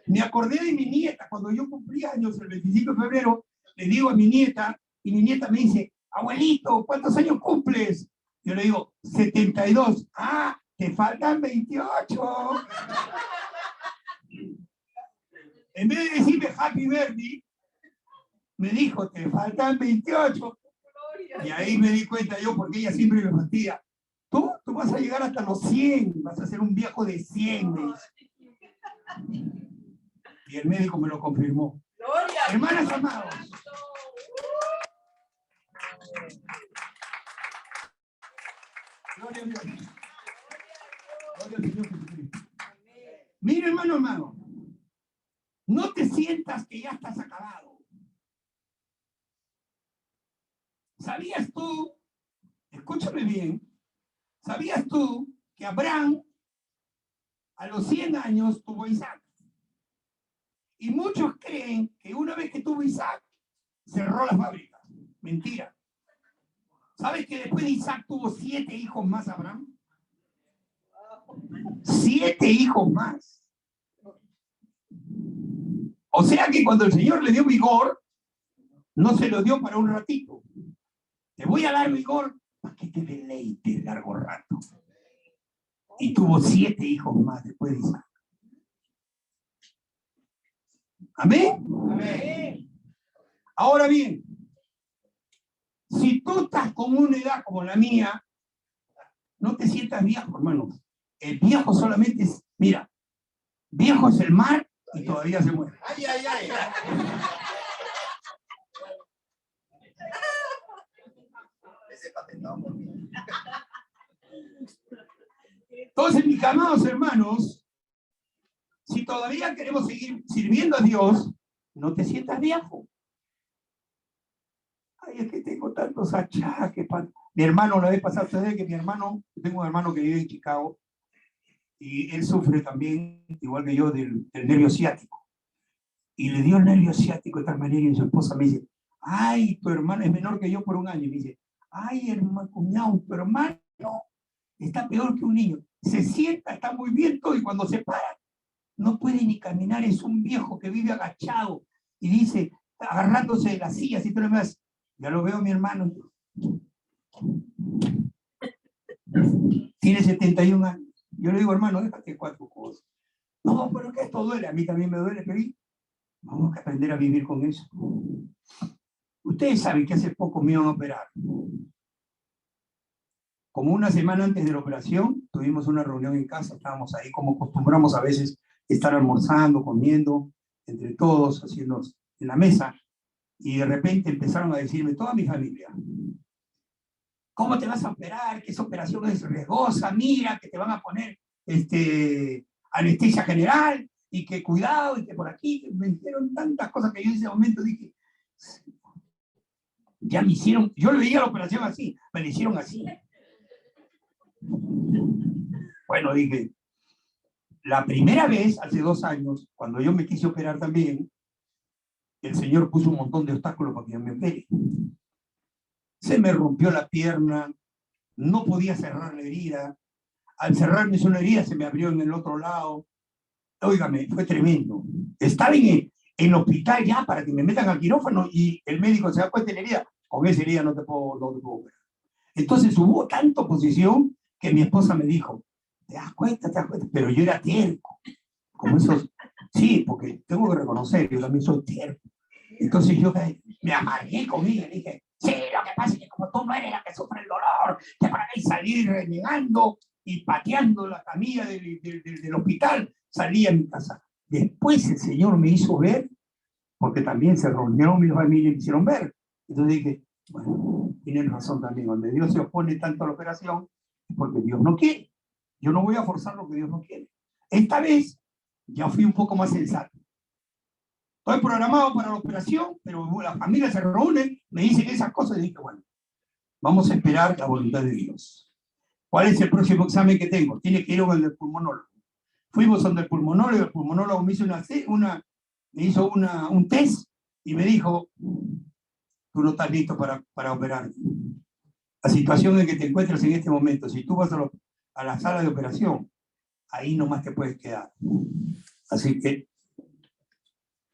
A: Me acordé de mi nieta, cuando yo cumplí años el 25 de febrero, le digo a mi nieta, y mi nieta me dice, abuelito, ¿cuántos años cumples? Yo le digo, 72. ¡Ah, te faltan 28! En vez de decirme happy birthday, me dijo, te faltan 28. Y ahí me di cuenta yo, porque ella siempre me fastidia. Tú vas a llegar hasta los 100, vas a ser un viejo de 100. Me dice. Y el médico me lo confirmó. Hermanas amados. Gloria a Dios. Gloria al Señor Jesucristo. Mira, hermano amado. No te sientas que ya estás acabado. ¿Sabías tú? Escúchame bien. ¿Sabías tú que Abraham a los 100 años tuvo Isaac? Y muchos creen que una vez que tuvo Isaac, cerró la fábrica. Mentira. ¿Sabes que después de Isaac tuvo 7 hijos más Abraham? 7 hijos más. O sea que cuando el Señor le dio vigor, no se lo dio para un ratito. Te voy a dar vigor para que te deleites largo rato. Y tuvo 7 hijos más después de Isaac. ¿Amén? Amén. Ahora bien, si tú estás con una edad como la mía, no te sientas viejo, hermano. El viejo solamente es, mira, viejo es el mar y todavía se muere. Ay, ay, ay. Ese patentado por mí. Entonces, mis amados hermanos, si todavía queremos seguir sirviendo a Dios, no te sientas viejo. Ay, es que tengo tantos achaques. Mi hermano, la vez pasada, ustedes que mi hermano, tengo un hermano que vive en Chicago, y él sufre también, igual que yo, del nervio ciático. Y le dio el nervio ciático de tal manera, y su esposa me dice, ay, tu hermano es menor que yo por un año. Y me dice, ay, hermano, cuñado, tu hermano está peor que un niño. Se sienta, está muy bien todo, y cuando se para, no puede ni caminar, es un viejo que vive agachado. Y dice, agarrándose de las sillas, y tú le ves, ya lo veo mi hermano. Tiene 71 años. Yo le digo, hermano, déjate 4 cosas. No, pero que esto duele. A mí también me duele, pero vamos a aprender a vivir con eso. Ustedes saben que hace poco me iban a operar. Como una semana antes de la operación, tuvimos una reunión en casa, estábamos ahí como acostumbramos a veces estar almorzando, comiendo, entre todos, haciendo en la mesa, y de repente empezaron a decirme, toda mi familia, ¿cómo te vas a operar? Que esa operación es riesgosa, mira, que te van a poner anestesia general, y que cuidado, y que por aquí, me dijeron tantas cosas que yo en ese momento dije, ya me hicieron, yo le veía la operación así, me la hicieron así. Bueno, dije, la primera vez, hace 2 años, cuando yo me quise operar también, el Señor puso un montón de obstáculos para que yo me opere. Se me rompió la pierna, no podía cerrar la herida, al cerrarme una herida se me abrió en el otro lado. Óigame, fue tremendo. Estaba en el hospital ya para que me metan al quirófano y el médico se da cuenta de la herida. Con esa herida no te puedo operar. Entonces hubo tanta oposición que mi esposa me dijo, ¿te das cuenta? Pero yo era terco. Como esos, sí, porque tengo que reconocer, yo también soy terco. Entonces yo me amargué con ella y dije, sí, lo que pasa es que como tú no eres la que sufre el dolor, te van a salir renegando y pateando la camilla del hospital, salí a mi casa. Después el Señor me hizo ver, porque también se reunieron mi familia y me hicieron ver. Entonces dije, bueno, tienen razón también, donde Dios se opone tanto a la operación, es porque Dios no quiere. Yo no voy a forzar lo que Dios no quiere. Esta vez ya fui un poco más sensato. Estoy programado para la operación, pero las familias se reúnen, me dicen esas cosas y dije, bueno, vamos a esperar la voluntad de Dios. ¿Cuál es el próximo examen que tengo? Tiene que ir donde el pulmonólogo. Fuimos donde el pulmonólogo me hizo un test y me dijo, tú no estás listo para operar. La situación en que te encuentras en este momento, si tú vas a la sala de operación, ahí nomás te puedes quedar. Así que,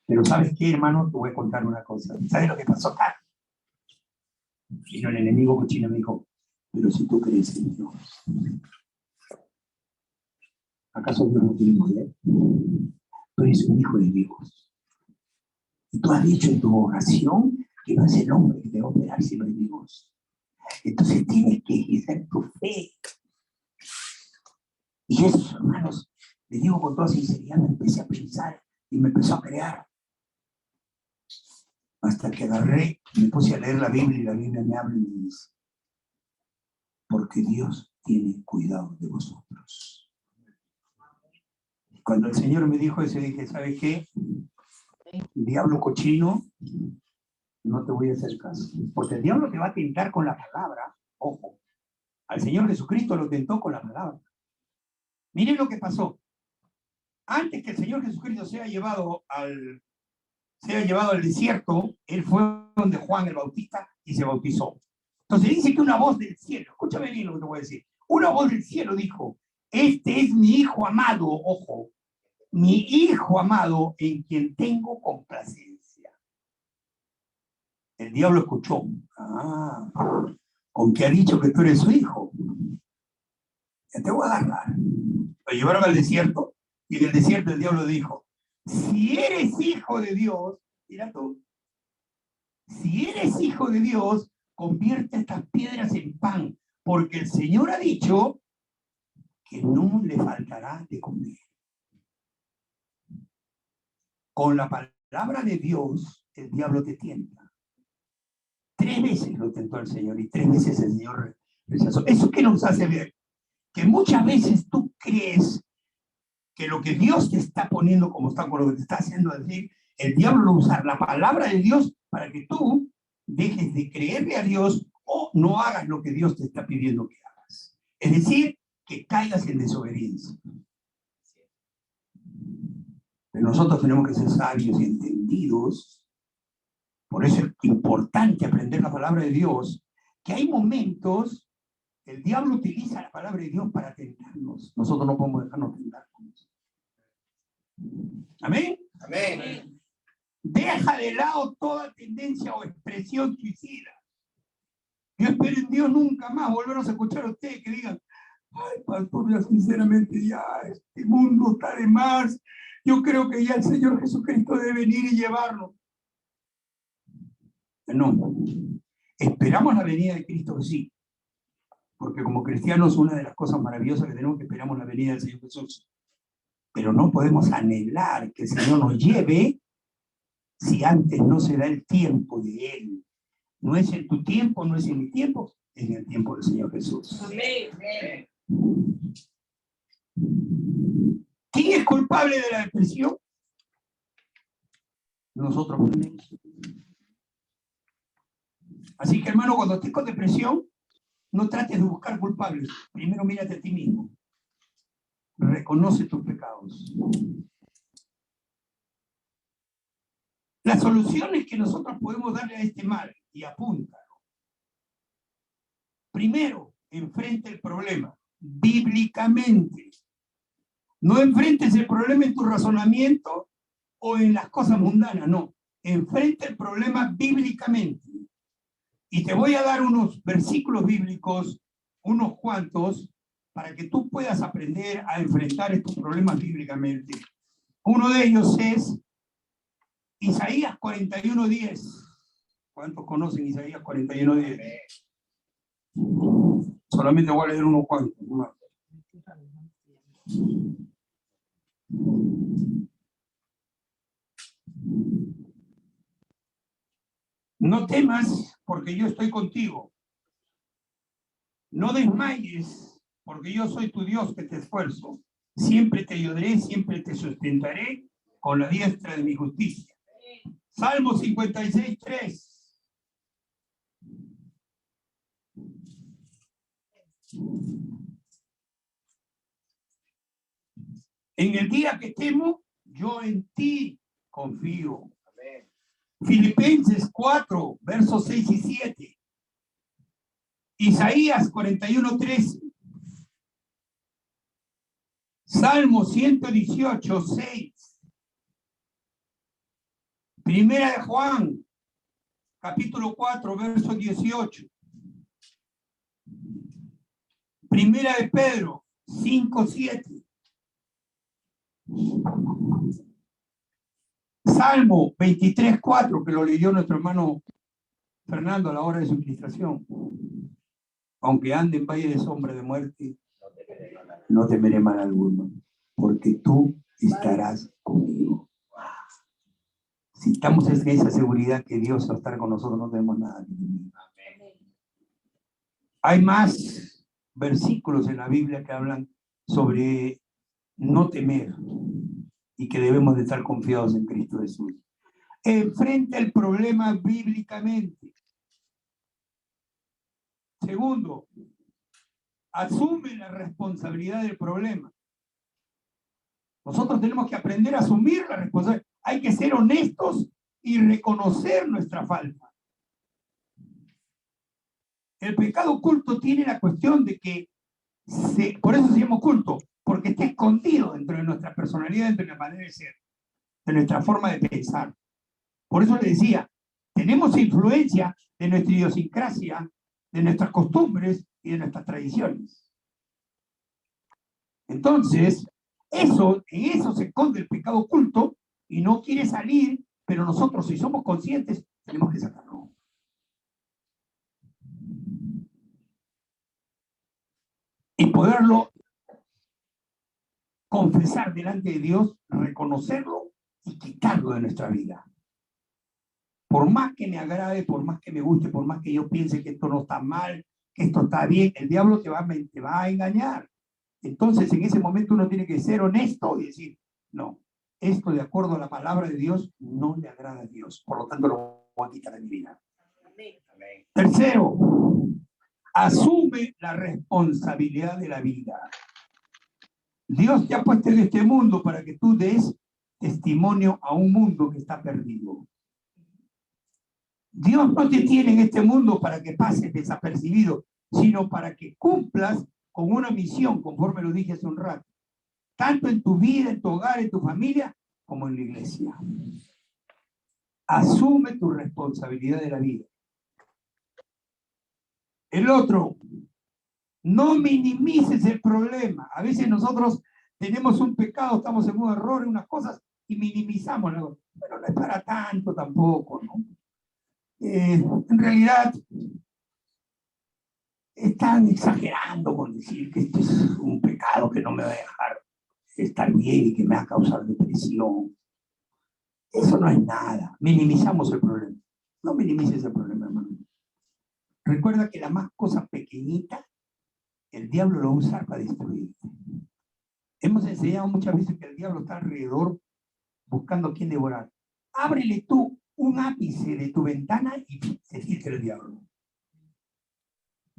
A: pero ¿sabes qué, hermano? Te voy a contar una cosa. ¿Sabes lo que pasó acá? Vino el enemigo cochino y me dijo, pero si tú crees en Dios, ¿acaso Dios no tiene poder? Tú eres un hijo de Dios. Y tú has dicho en tu oración que no es el hombre que te va a operar, sino es Dios. Entonces tienes que ejercer tu fe. Y eso, hermanos, les digo con toda sinceridad, me empecé a pensar y me empezó a crear. Hasta que agarré, me puse a leer la Biblia y la Biblia me habla y me dice, porque Dios tiene cuidado de vosotros. Cuando el Señor me dijo eso, dije, ¿sabes qué? Diablo cochino, no te voy a hacer caso. Porque el diablo te va a tentar con la palabra. Ojo, al Señor Jesucristo lo tentó con la palabra. Miren lo que pasó. Antes que el Señor Jesucristo sea llevado al desierto, él fue donde Juan el Bautista y se bautizó. Entonces dice que una voz del cielo, escúchame bien lo que te voy a decir, una voz del cielo dijo, este es mi hijo amado, ojo, mi hijo amado en quien tengo complacencia. El diablo escuchó, con que ha dicho que tú eres su hijo, ya te voy a agarrar. Lo llevaron al desierto y en el desierto el diablo dijo, si eres hijo de Dios, mira tú, si eres hijo de Dios, convierte estas piedras en pan, porque el Señor ha dicho que no le faltará de comer. Con la palabra de Dios, el diablo te tienta. 3 veces lo tentó el Señor y 3 veces el Señor rechazó. ¿Eso qué nos hace ver? Que muchas veces tú crees que lo que Dios te está poniendo como está, con lo que te está haciendo decir, el diablo lo usa la palabra de Dios para que tú dejes de creerle a Dios o no hagas lo que Dios te está pidiendo que hagas. Es decir, que caigas en desobediencia. Pero nosotros tenemos que ser sabios y entendidos. Por eso es importante aprender la palabra de Dios, que hay momentos, el diablo utiliza la palabra de Dios para tentarnos. Nosotros no podemos dejarnos tentar con eso. ¿Amén?
B: Amén.
A: Deja de lado toda tendencia o expresión suicida. Yo espero en Dios nunca más volvernos a escuchar a ustedes que digan, ay, pastor, ya sinceramente ya este mundo está de más. Yo creo que ya el Señor Jesucristo debe venir y llevarnos. No. ¿Esperamos la venida de Cristo? Sí. Porque como cristianos una de las cosas maravillosas que tenemos que esperamos la venida del Señor Jesús. Pero no podemos anhelar que el Señor nos lleve si antes no se da el tiempo de Él. No es en tu tiempo, no es en mi tiempo, es en el tiempo del Señor Jesús.
B: Amén.
A: ¿Quién es culpable de la depresión? Nosotros mismos. Así que, hermano, cuando estés con depresión, no trates de buscar culpables. Primero mírate a ti mismo. Reconoce tus pecados. Las soluciones que nosotros podemos darle a este mal, y apúntalo. Primero, enfrenta el problema, bíblicamente. No enfrentes el problema en tu razonamiento o en las cosas mundanas, no. Enfrenta el problema bíblicamente. Y te voy a dar unos versículos bíblicos, unos cuantos, para que tú puedas aprender a enfrentar estos problemas bíblicamente. Uno de ellos es Isaías 41:10. ¿Cuántos conocen Isaías 41:10? Solamente voy a leer unos cuantos. No temas, porque yo estoy contigo. No desmayes, porque yo soy tu Dios que te esfuerzo. Siempre te ayudaré, siempre te sustentaré con la diestra de mi justicia. Salmo 56:3. En el día que temo, yo en ti confío. Amén. Filipenses 4, versos 6 y 7. Isaías 41:13. Salmo 118:6. Primera de Juan, capítulo 4, verso 18. Primera de Pedro 5:7. Salmo 23:4, que lo leyó nuestro hermano Fernando a la hora de su administración. Aunque ande en valle de sombra de muerte, no temeré mal alguno, porque tú estarás conmigo. Si estamos en esa seguridad que Dios va a estar con nosotros, no tenemos nada que temer. Hay más versículos en la Biblia que hablan sobre no temer y que debemos de estar confiados en Cristo Jesús. Enfrenta el problema bíblicamente. Segundo, asume la responsabilidad del problema. Nosotros tenemos que aprender a asumir la responsabilidad. Hay que ser honestos y reconocer nuestra falta. El pecado oculto tiene la cuestión de que, por eso se llama oculto, porque está escondido dentro de nuestra personalidad, dentro de la manera de ser, de nuestra forma de pensar. Por eso le decía, tenemos influencia de nuestra idiosincrasia, de nuestras costumbres y de nuestras tradiciones. Entonces, en eso se esconde el pecado oculto y no quiere salir, pero nosotros, si somos conscientes, tenemos que sacarlo. Y poderlo confesar delante de Dios, reconocerlo y quitarlo de nuestra vida. Por más que me agrade, por más que me guste, por más que yo piense que esto no está mal, que esto está bien, el diablo te va a engañar. Entonces, en ese momento uno tiene que ser honesto y decir, no, esto de acuerdo a la palabra de Dios no le agrada a Dios, por lo tanto lo voy a quitar de mi vida. Amén. Tercero, asume la responsabilidad de la vida. Dios te ha puesto en este mundo para que tú des testimonio a un mundo que está perdido. Dios no te tiene en este mundo para que pases desapercibido, sino para que cumplas con una misión, conforme lo dije hace un rato, tanto en tu vida, en tu hogar, en tu familia, como en la iglesia. Asume tu responsabilidad de la vida. El otro, no minimices el problema. A veces nosotros tenemos un pecado, estamos en un error, en unas cosas, y minimizamos. Pero no es para tanto tampoco, ¿no? En realidad, están exagerando con decir que este es un pecado que no me va a dejar estar bien y que me va a causar depresión. Eso no es nada. Minimizamos el problema. No minimices el problema, hermano. Recuerda que la más cosa pequeñita, el diablo lo va a usar para destruirte. Hemos enseñado muchas veces que el diablo está alrededor buscando a quién devorar. Ábrele tú un ápice de tu ventana y se filtra el diablo.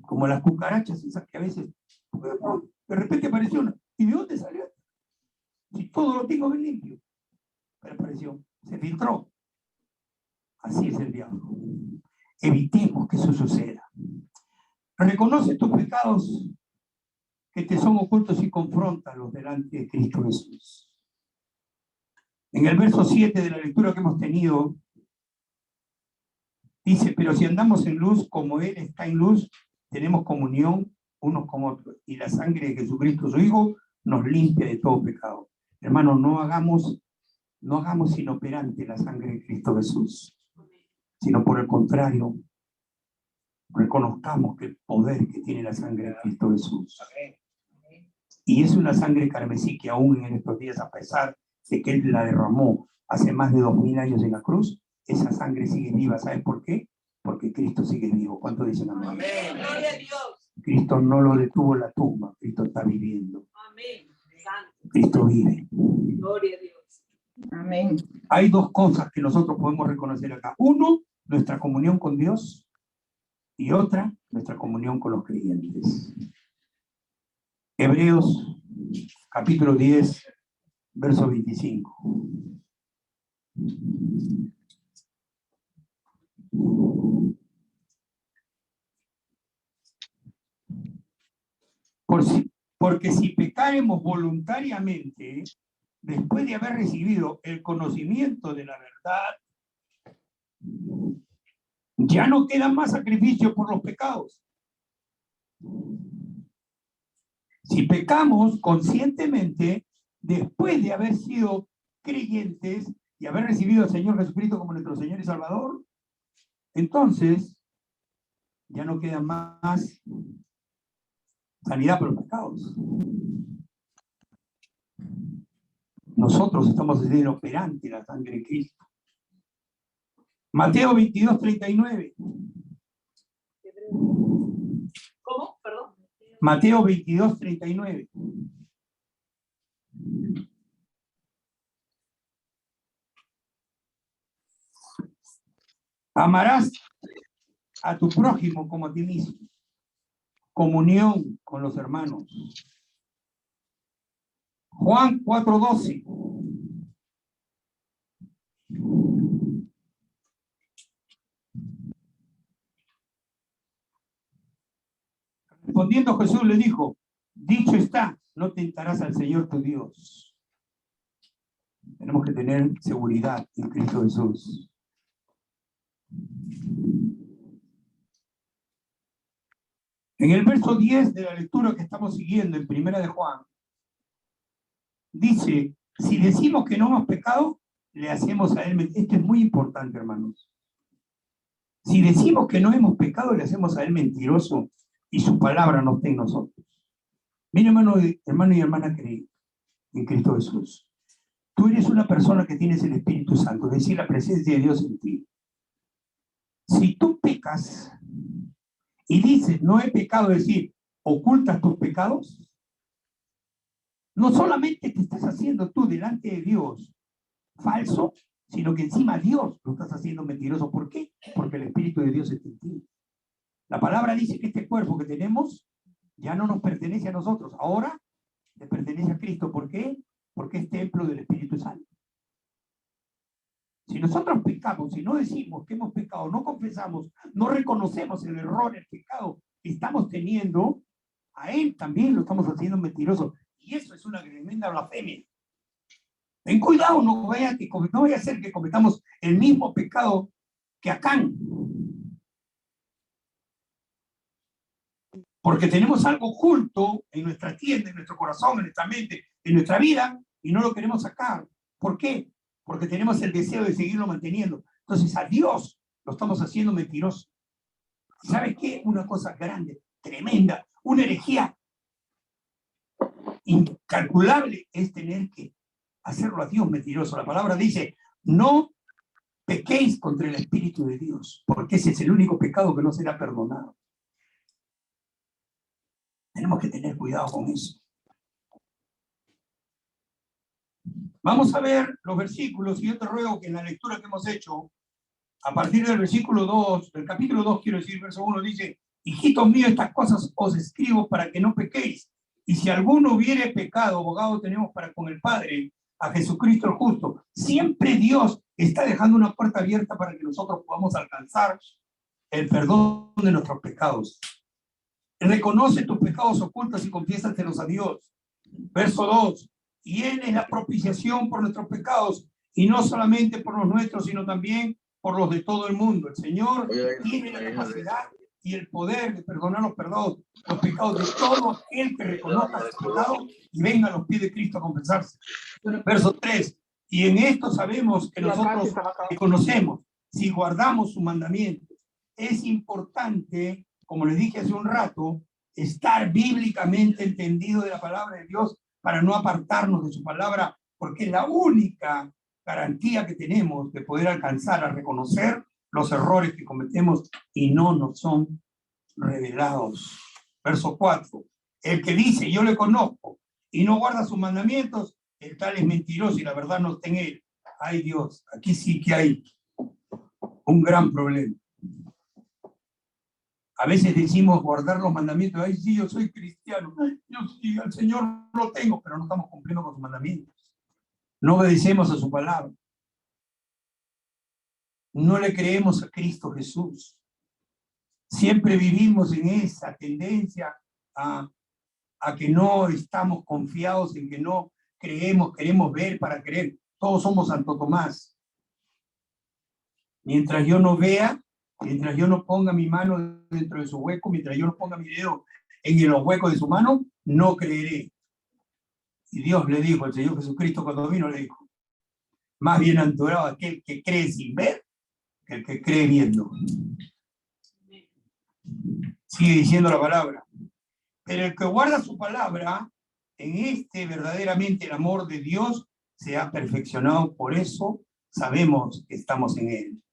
A: Como las cucarachas esas que a veces, de repente apareció una. ¿Y de dónde salió? Si todo lo tengo bien limpio. Pero apareció, se filtró. Así es el diablo. Evitemos que eso suceda. Reconoce tus pecados que te son ocultos y confróntalos delante de Cristo Jesús. En el verso 7 de la lectura que hemos tenido, dice, pero si andamos en luz como Él está en luz, tenemos comunión unos con otros. Y la sangre de Jesucristo, su Hijo, nos limpia de todo pecado. Hermanos, no hagamos inoperante la sangre de Cristo Jesús, sino por el contrario, reconozcamos que el poder que tiene la sangre de Cristo Jesús. Y es una sangre carmesí que aún en estos días, a pesar de que Él la derramó hace más de 2000 años en la cruz, esa sangre sigue viva. ¿Sabes por qué? Porque Cristo sigue vivo. ¿Cuánto dicen amén?
B: Amén. Gloria a Dios.
A: Cristo no lo detuvo la tumba, Cristo está viviendo.
B: Amén. Santo.
A: Cristo vive.
B: Gloria a Dios. Amén.
A: Hay dos cosas que nosotros podemos reconocer acá. Uno, nuestra comunión con Dios, y otra, nuestra comunión con los creyentes. Hebreos, capítulo 10, verso 25. Porque si pecaremos voluntariamente, después de haber recibido el conocimiento de la verdad, ya no queda más sacrificio por los pecados. Si pecamos conscientemente, después de haber sido creyentes y haber recibido al Señor Jesucristo como nuestro Señor y Salvador, entonces ya no queda más Sanidad por los pecados. Nosotros estamos inoperantes la sangre de Cristo. Mateo 22, 39.
B: ¿Cómo? Perdón.
A: Mateo 22, 39. Amarás a tu prójimo como a ti mismo. Comunión con los hermanos. Juan 4:12. Respondiendo Jesús le dijo, dicho está, no tentarás al Señor tu Dios. Tenemos que tener seguridad en Cristo Jesús. En el verso 10 de la lectura que estamos siguiendo en Primera de Juan, dice, si decimos que no hemos pecado, le hacemos a él, esto es muy importante, hermanos. Si decimos que no hemos pecado, le hacemos a él mentiroso y su palabra no está en nosotros. Mira, hermano y hermana querido, en Cristo Jesús. Tú eres una persona que tienes el Espíritu Santo, es decir, la presencia de Dios en ti. Si tú pecas y dices, no he pecado, es decir, ocultas tus pecados, no solamente te estás haciendo tú delante de Dios falso, sino que encima Dios lo estás haciendo mentiroso. ¿Por qué? Porque el Espíritu de Dios está en ti. La palabra dice que este cuerpo que tenemos ya no nos pertenece a nosotros, ahora le pertenece a Cristo. ¿Por qué? Porque es templo del Espíritu Santo. Si nosotros pecamos, si no decimos que hemos pecado, no confesamos, no reconocemos el error, el pecado que estamos teniendo, a él también lo estamos haciendo mentiroso. Y eso es una tremenda blasfemia. Ten cuidado, no vaya a ser que cometamos el mismo pecado que Acán. Porque tenemos algo oculto en nuestra tienda, en nuestro corazón, en nuestra mente, en nuestra vida, y no lo queremos sacar. ¿Por qué? Porque tenemos el deseo de seguirlo manteniendo. Entonces a Dios lo estamos haciendo mentiroso. ¿Sabes qué? Una cosa grande, tremenda, una herejía incalculable es tener que hacerlo a Dios mentiroso. La palabra dice, no pequéis contra el Espíritu de Dios, porque ese es el único pecado que no será perdonado. Tenemos que tener cuidado con eso. Vamos a ver los versículos, y yo te ruego que en la lectura que hemos hecho, a partir del versículo 2, del capítulo 2, quiero decir, verso 1, dice, hijitos míos, estas cosas os escribo para que no pequéis. Y si alguno hubiere pecado, abogado tenemos para con el Padre, a Jesucristo el justo. Siempre Dios está dejando una puerta abierta para que nosotros podamos alcanzar el perdón de nuestros pecados. Reconoce tus pecados ocultos y confiésatelos a Dios. Verso 2. Y Él es la propiciación por nuestros pecados, y no solamente por los nuestros, sino también por los de todo el mundo. El Señor tiene la capacidad y el poder de perdonar los pecados de todo aquel que reconozca su pecado y venga a los pies de Cristo a confesarse. Verso 3. Y en esto sabemos que nosotros que conocemos, si guardamos sus mandamientos. Es importante, como les dije hace un rato, estar bíblicamente entendido de la palabra de Dios para no apartarnos de su palabra, porque es la única garantía que tenemos de poder alcanzar a reconocer los errores que cometemos y no nos son revelados. Verso 4. El que dice, yo le conozco, y no guarda sus mandamientos, el tal es mentiroso y la verdad no está en él. Ay Dios, aquí sí que hay un gran problema. A veces decimos guardar los mandamientos. Ay, sí, yo soy cristiano. Yo sí, al Señor lo tengo, pero no estamos cumpliendo con sus mandamientos. No obedecemos a su palabra. No le creemos a Cristo Jesús. Siempre vivimos en esa tendencia a que no estamos confiados, en que no creemos, queremos ver para creer. Todos somos Santo Tomás. Mientras yo no vea, mientras yo no ponga mi mano dentro de su hueco, mientras yo no ponga mi dedo en los huecos de su mano, no creeré. Y Dios le dijo, el Señor Jesucristo cuando vino le dijo, más bienaventurado aquel que cree sin ver que el que cree viendo. Sigue diciendo la palabra. Pero el que guarda su palabra, en este verdaderamente el amor de Dios se ha perfeccionado, por eso sabemos que estamos en él.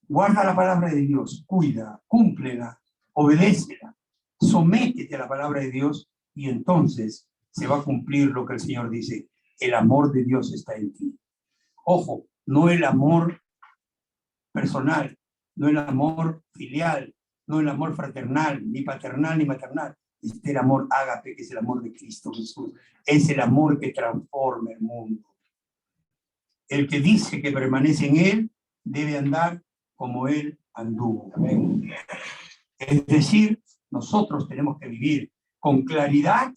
A: Guarda la palabra de Dios, cuida, cúmplela, obedécela, sométete a la palabra de Dios y entonces se va a cumplir lo que el Señor dice. El amor de Dios está en ti. Ojo, no el amor personal, no el amor filial, no el amor fraternal, ni paternal, ni maternal. Este el amor ágape, que es el amor de Cristo Jesús. Es el amor que transforma el mundo. El que dice que permanece en él debe andar como él anduvo. Amén. Es decir, nosotros tenemos que vivir con claridad,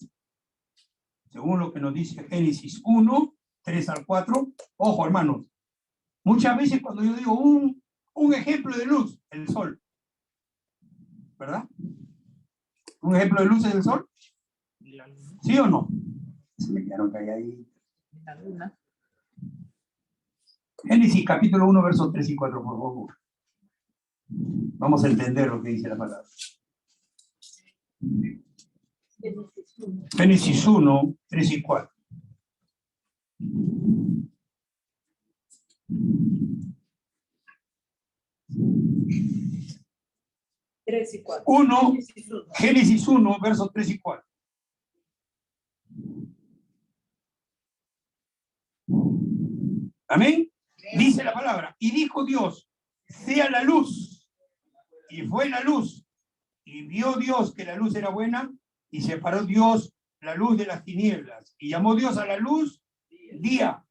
A: según lo que nos dice Génesis 1, 3 al 4. Ojo, hermanos, muchas veces cuando yo digo un ejemplo de luz, el sol, ¿verdad? ¿Un ejemplo de luz es el sol? ¿Sí o no? Se me quedaron calladitos.
B: La luna.
A: Génesis capítulo 1, versos 3 y 4, por favor. Vamos a entender lo que dice la palabra. Génesis 1, 3 y 4.
B: Tres y cuatro.
A: Génesis 1, versos 3 y 4. Amén. Dice la palabra, y dijo Dios, sea la luz, y fue la luz, y vio Dios que la luz era buena, y separó Dios la luz de las tinieblas, y llamó Dios a la luz día,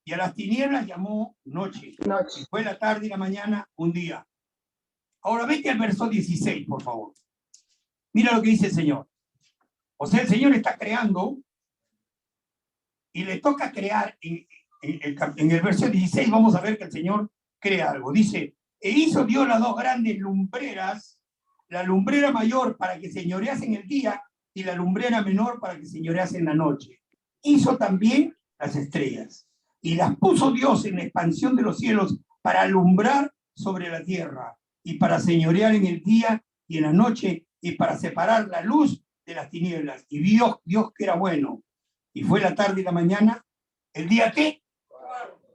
A: y a las tinieblas llamó noche, y fue la tarde y la mañana un día. Ahora vete al verso 16, por favor. Mira lo que dice el Señor. O sea, el Señor está creando, y le toca crear. En el verso 16 vamos a ver que el Señor crea algo. Dice, e hizo Dios las dos grandes lumbreras, la lumbrera mayor para que señorease en el día y la lumbrera menor para que señorease en la noche. Hizo también las estrellas y las puso Dios en la expansión de los cielos para alumbrar sobre la tierra y para señorear en el día y en la noche y para separar la luz de las tinieblas. Y vio Dios que era bueno. Y fue la tarde y la mañana. ¿El día qué?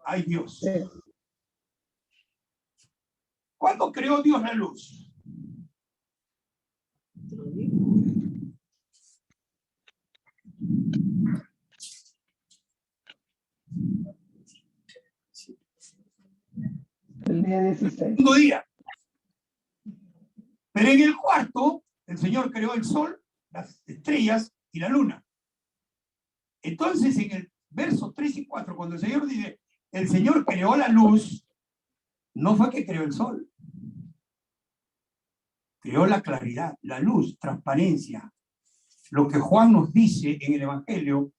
A: ¡Ay, Dios! ¿Cuándo creó Dios la luz?
C: El día 16.
A: Segundo día. Pero en el cuarto, el Señor creó el sol, las estrellas y la luna. Entonces, en el verso 3 y 4, cuando el Señor dice, el Señor creó la luz, no fue que creó el sol. Creó la claridad, la luz, transparencia. Lo que Juan nos dice en el Evangelio,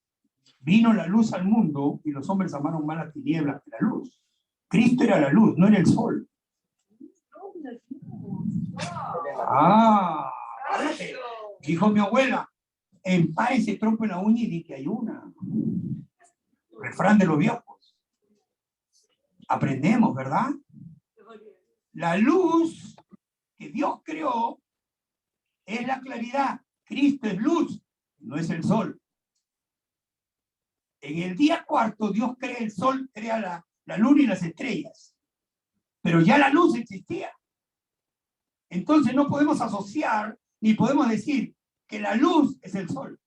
A: vino la luz al mundo y los hombres amaron más las tinieblas que la luz. Cristo era la luz, no era el sol. Dijo mi abuela, empare ese trompo en la uña y di que hay una. Refrán de los viejos. Aprendemos, ¿verdad? La luz que Dios creó es la claridad. Cristo es luz, no es el sol. En el día cuarto, Dios crea el sol, crea la luna y las estrellas. Pero ya la luz existía. Entonces no podemos asociar, ni podemos decir que la luz es el sol.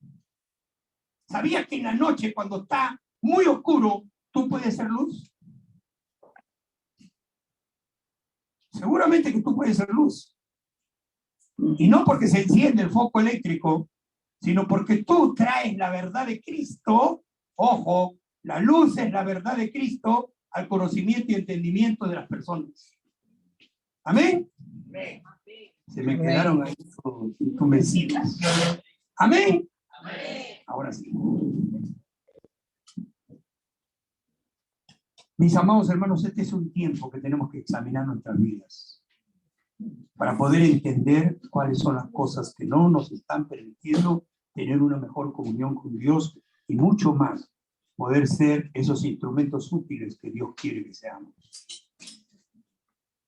A: ¿Sabías que en la noche, cuando está muy oscuro, tú puedes ser luz? Seguramente que tú puedes ser luz. Y no porque se enciende el foco eléctrico, sino porque tú traes la verdad de Cristo. Ojo, la luz es la verdad de Cristo al conocimiento y entendimiento de las personas. ¿Amén? Amén. Se me quedaron ahí convencidos. ¿Amén? Amén. Ahora sí. Mis amados hermanos, este es un tiempo que tenemos que examinar nuestras vidas para poder entender cuáles son las cosas que no nos están permitiendo tener una mejor comunión con Dios y mucho más, poder ser esos instrumentos útiles que Dios quiere que seamos.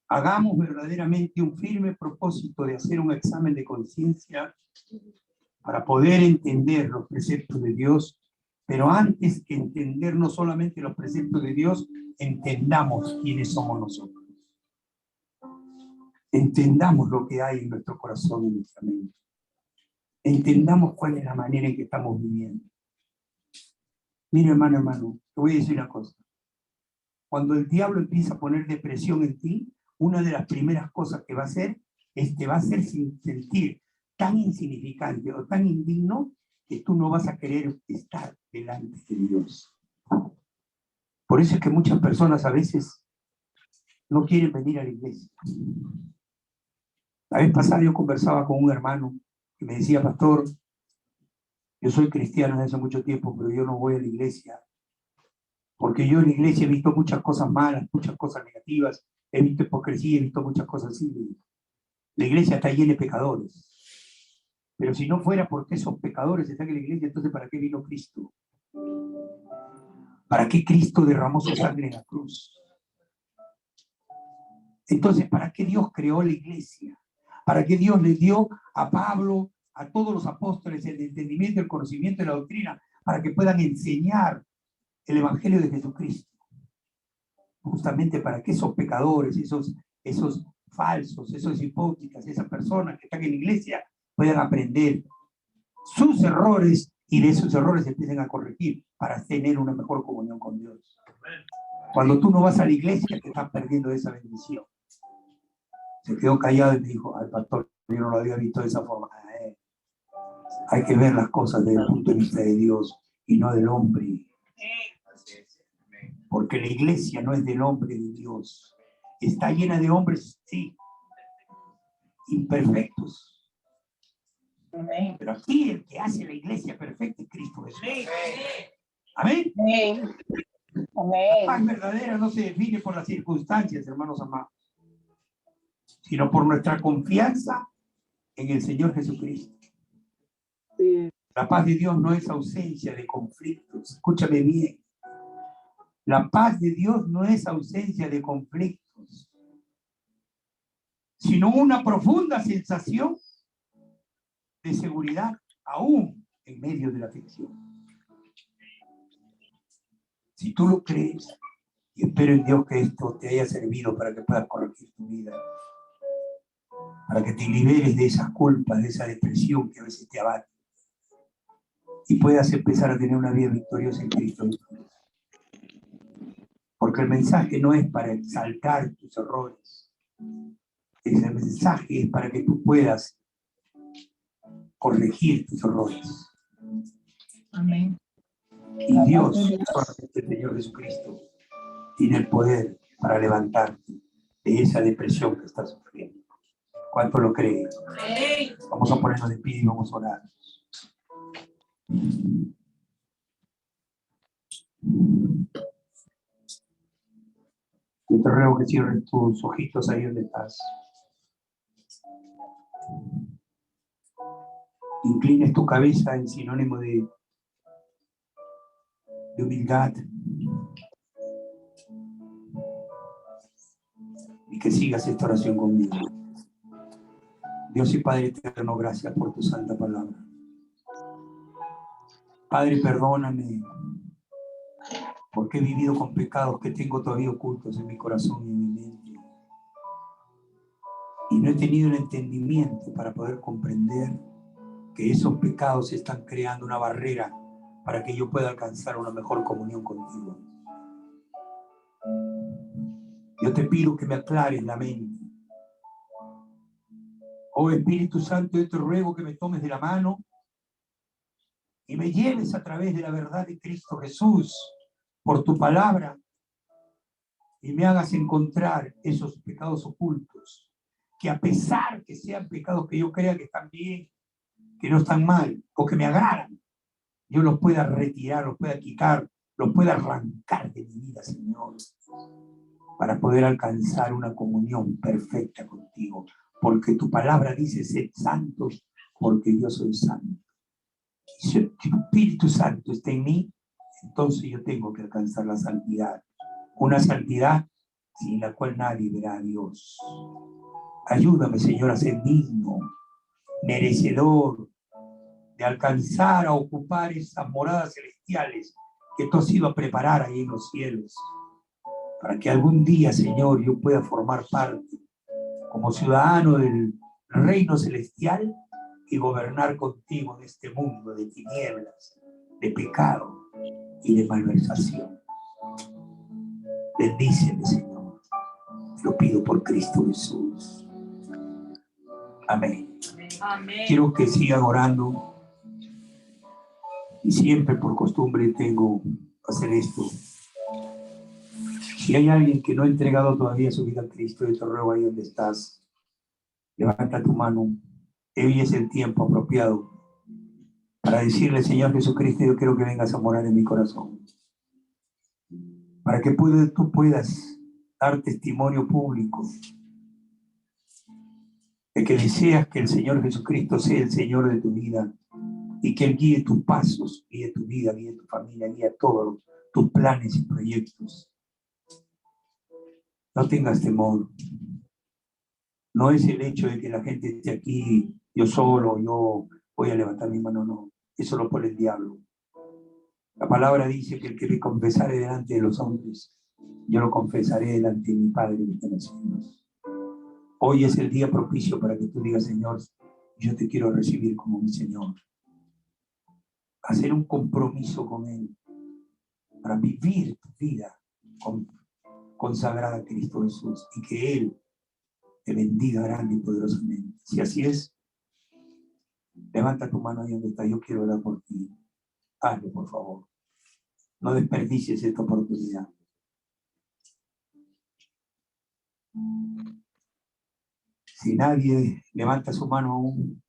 A: Hagamos verdaderamente un firme propósito de hacer un examen de conciencia para poder entender los preceptos de Dios, pero antes que entender no solamente los preceptos de Dios, entendamos quiénes somos nosotros. Entendamos lo que hay en nuestro corazón y en nuestra mente. Entendamos cuál es la manera en que estamos viviendo. Mira, hermano, te voy a decir una cosa. Cuando el diablo empieza a poner depresión en ti, una de las primeras cosas que va a hacer es te va a hacer sentir tan insignificante o tan indigno que tú no vas a querer estar delante de Dios. Por eso es que muchas personas a veces no quieren venir a la iglesia. La vez pasada yo conversaba con un hermano que me decía, pastor, yo soy cristiano desde hace mucho tiempo, pero yo no voy a la iglesia. Porque yo en la iglesia he visto muchas cosas malas, muchas cosas negativas, he visto hipocresía, he visto muchas cosas así. La iglesia está llena de pecadores. Pero si no fuera porque esos pecadores están en la iglesia, entonces ¿para qué vino Cristo? ¿Para qué Cristo derramó su sangre en la cruz? Entonces, ¿para qué Dios creó la iglesia? ¿Para qué Dios le dio a Pablo, a todos los apóstoles, el entendimiento, el conocimiento de la doctrina, para que puedan enseñar el evangelio de Jesucristo? Justamente para que esos pecadores, esos falsos, esos hipócritas, esas personas que están en la iglesia puedan aprender sus errores y de esos errores se empiecen a corregir para tener una mejor comunión con Dios. Cuando tú no vas a la iglesia, te estás perdiendo esa bendición. Se quedó callado y me dijo, al pastor, yo no lo había visto de esa forma. Hay que ver las cosas desde el punto de vista de Dios y no del hombre. Porque la iglesia no es del hombre, de Dios. Está llena de hombres, sí, imperfectos. Amén. Pero aquí el que hace la iglesia perfecta es Cristo Jesús. Amén. Amén. La paz verdadera no se define por las circunstancias, hermanos amados, sino por nuestra confianza en el Señor Jesucristo. La paz de Dios no es ausencia de conflictos. Escúchame bien. La paz de Dios no es ausencia de conflictos, sino una profunda sensación de seguridad, aún en medio de la aflicción. Si tú lo crees, y espero en Dios que esto te haya servido para que puedas corregir tu vida, para que te liberes de esas culpas, de esa depresión que a veces te abate, y puedas empezar a tener una vida victoriosa en Cristo. Porque el mensaje no es para exaltar tus errores. Ese mensaje es para que tú puedas corregir tus errores. Amén. Y Dios, solamente el Señor Jesucristo, tiene el poder para levantarte de esa depresión que estás sufriendo. ¿Cuánto lo creen? Vamos a ponernos de pie y vamos a orar. Yo te ruego que cierres tus ojitos ahí donde estás. Inclines tu cabeza en sinónimo de humildad. Y que sigas esta oración conmigo. Dios y Padre eterno, gracias por tu santa palabra. Padre, perdóname porque he vivido con pecados que tengo todavía ocultos en mi corazón y en mi mente. Y no he tenido el entendimiento para poder comprender que esos pecados están creando una barrera para que yo pueda alcanzar una mejor comunión contigo. Yo te pido que me aclares la mente. Oh Espíritu Santo, yo te ruego que me tomes de la mano y me lleves a través de la verdad de Cristo Jesús por tu palabra y me hagas encontrar esos pecados ocultos, que a pesar que sean pecados que yo crea que están bien, que no están mal o que me agradan, yo los pueda retirar, los pueda quitar, los pueda arrancar de mi vida, Señor, para poder alcanzar una comunión perfecta contigo, porque tu palabra dice: sed santos porque yo soy santo. Y si el Espíritu Santo está en mí, entonces yo tengo que alcanzar la santidad, una santidad sin la cual nadie verá a Dios. Ayúdame, Señor, a ser digno, merecedor de alcanzar a ocupar esas moradas celestiales que tú has ido a preparar ahí en los cielos, para que algún día, Señor, yo pueda formar parte como ciudadano del reino celestial y gobernar contigo en este mundo de tinieblas, de pecado y de malversación. Bendíceme, Señor. Te lo pido por Cristo Jesús. Amén.
B: Amén.
A: Quiero que sigan orando. Y siempre por costumbre tengo que hacer esto. Si hay alguien que no ha entregado todavía su vida a Cristo, yo te ruego ahí donde estás, levanta tu mano. Hoy es el tiempo apropiado para decirle, Señor Jesucristo, yo quiero que vengas a morar en mi corazón. Para que tú puedas dar testimonio público de que deseas que el Señor Jesucristo sea el Señor de tu vida y que Él guíe tus pasos, guíe tu vida, guíe tu familia, guíe todos tus planes y proyectos. No tengas temor. No es el hecho de que la gente esté aquí, yo solo, yo voy a levantar mi mano, no. Eso lo pone el diablo. La palabra dice que el que me confesare delante de los hombres, yo lo confesaré delante de mi Padre que está en los cielos. Hoy es el día propicio para que tú digas, Señor, yo te quiero recibir como mi Señor. Hacer un compromiso con Él para vivir tu vida consagrada a Cristo Jesús y que Él te bendiga grande y poderosamente. Si así es, levanta tu mano ahí donde está. Yo quiero orar por ti. Hazlo, por favor. No desperdicies esta oportunidad. Si nadie levanta su mano aún,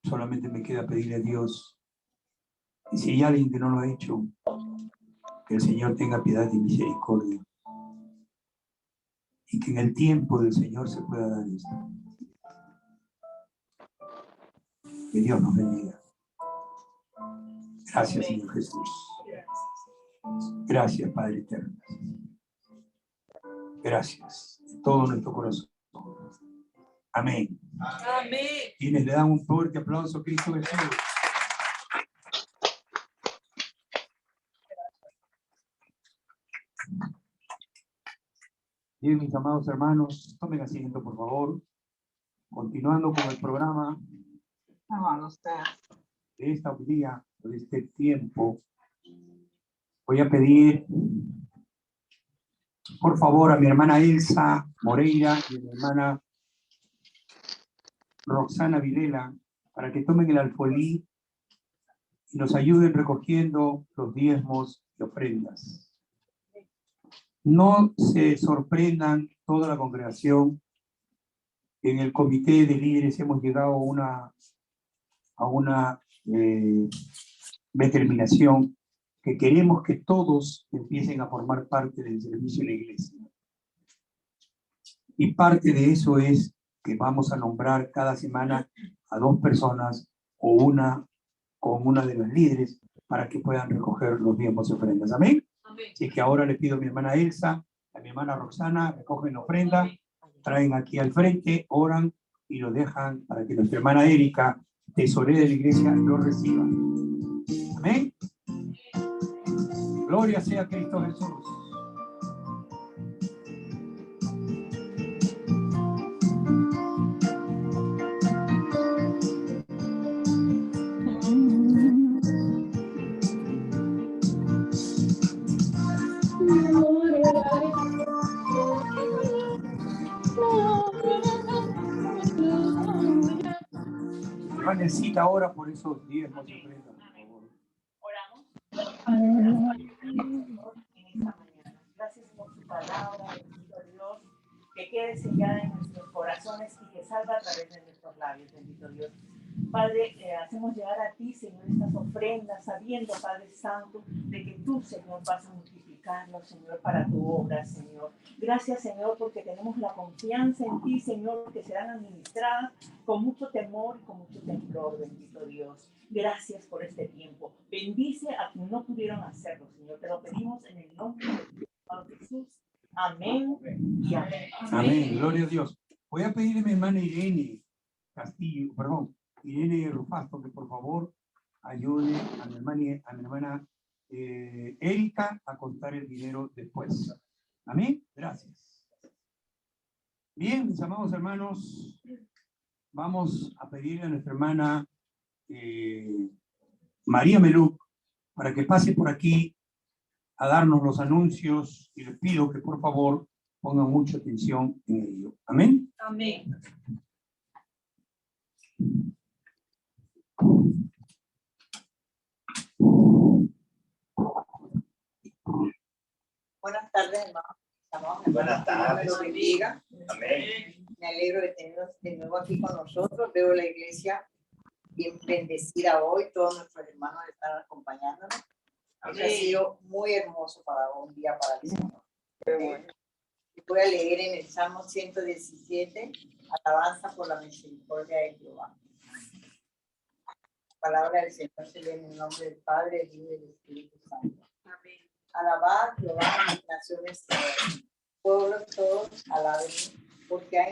A: solamente me queda pedirle a Dios. Y si hay alguien que no lo ha hecho, que el Señor tenga piedad y misericordia. Y que en el tiempo del Señor se pueda dar esto. Que Dios nos bendiga. Gracias, Señor Jesús. Gracias, Padre eterno. Gracias de todo nuestro corazón. Amén.
B: Amén.
A: Quienes le dan un fuerte aplauso a Cristo Jesús. Bien, mis amados hermanos, tomen asiento, por favor. Continuando con el programa de esta día, de este tiempo, voy a pedir, por favor, a mi hermana Elsa Moreira y a mi hermana Roxana Vilela, para que tomen el alfolí y nos ayuden recogiendo los diezmos y ofrendas. No se sorprendan toda la congregación. En el comité de líderes hemos llegado a una determinación que queremos que todos empiecen a formar parte del servicio de la iglesia. Y parte de eso es que vamos a nombrar cada semana a 2 personas o una con una de las líderes para que puedan recoger los diezmos y ofrendas. ¿Amén?
B: Amén.
A: Así que ahora le pido a mi hermana Elsa, a mi hermana Roxana, recogen la ofrenda, traen aquí al frente, oran y lo dejan para que nuestra hermana Erika, tesorera de la iglesia, lo reciba. Amén. Gloria sea a Cristo Jesús. Necesita ahora por esos diezmos y ofrendas, por favor.
B: Oramos. Gracias por su palabra, bendito Dios, que quede sellada en nuestros corazones y que salga a través de nuestros labios, bendito Dios. Padre, hacemos llegar a ti, Señor, estas ofrendas, sabiendo, Padre Santo, de que tú, Señor, vas a multiplicar dedicarlos, Señor, para tu obra, Señor. Gracias, Señor, porque tenemos la confianza en ti, Señor, que serán administradas con mucho temor y con mucho temblor, bendito Dios. Gracias por este tiempo. Bendice a quienes no pudieron hacerlo, Señor. Te lo pedimos en el nombre de Jesús. Amén y amén.
A: Amén, gloria a Dios. Voy a pedirle a mi hermana Irene Irene Rufasto, que por favor ayude a mi hermana Erika a contar el dinero después. Amén, gracias. Bien, mis amados hermanos, vamos a pedirle a nuestra hermana María Meluc para que pase por aquí a darnos los anuncios y les pido que por favor pongan mucha atención en ello. Amén.
B: Amén.
C: Buenas tardes, hermanos.
D: Buenas tardes.
C: Dios me lo bendiga.
D: Amén.
C: Me alegro de tenerlos de nuevo aquí con nosotros. Veo la iglesia bien bendecida hoy. Todos nuestros hermanos están acompañándonos. Eso ha sido muy hermoso para un día para el Señor. Voy a leer en el Salmo 117, alabanza por la misericordia de Jehová. La palabra del Señor se lee en el nombre del Padre, del Hijo y del Espíritu Santo. Amén. Alabad a Jehová, naciones todas, pueblos todos, alaben, porque ha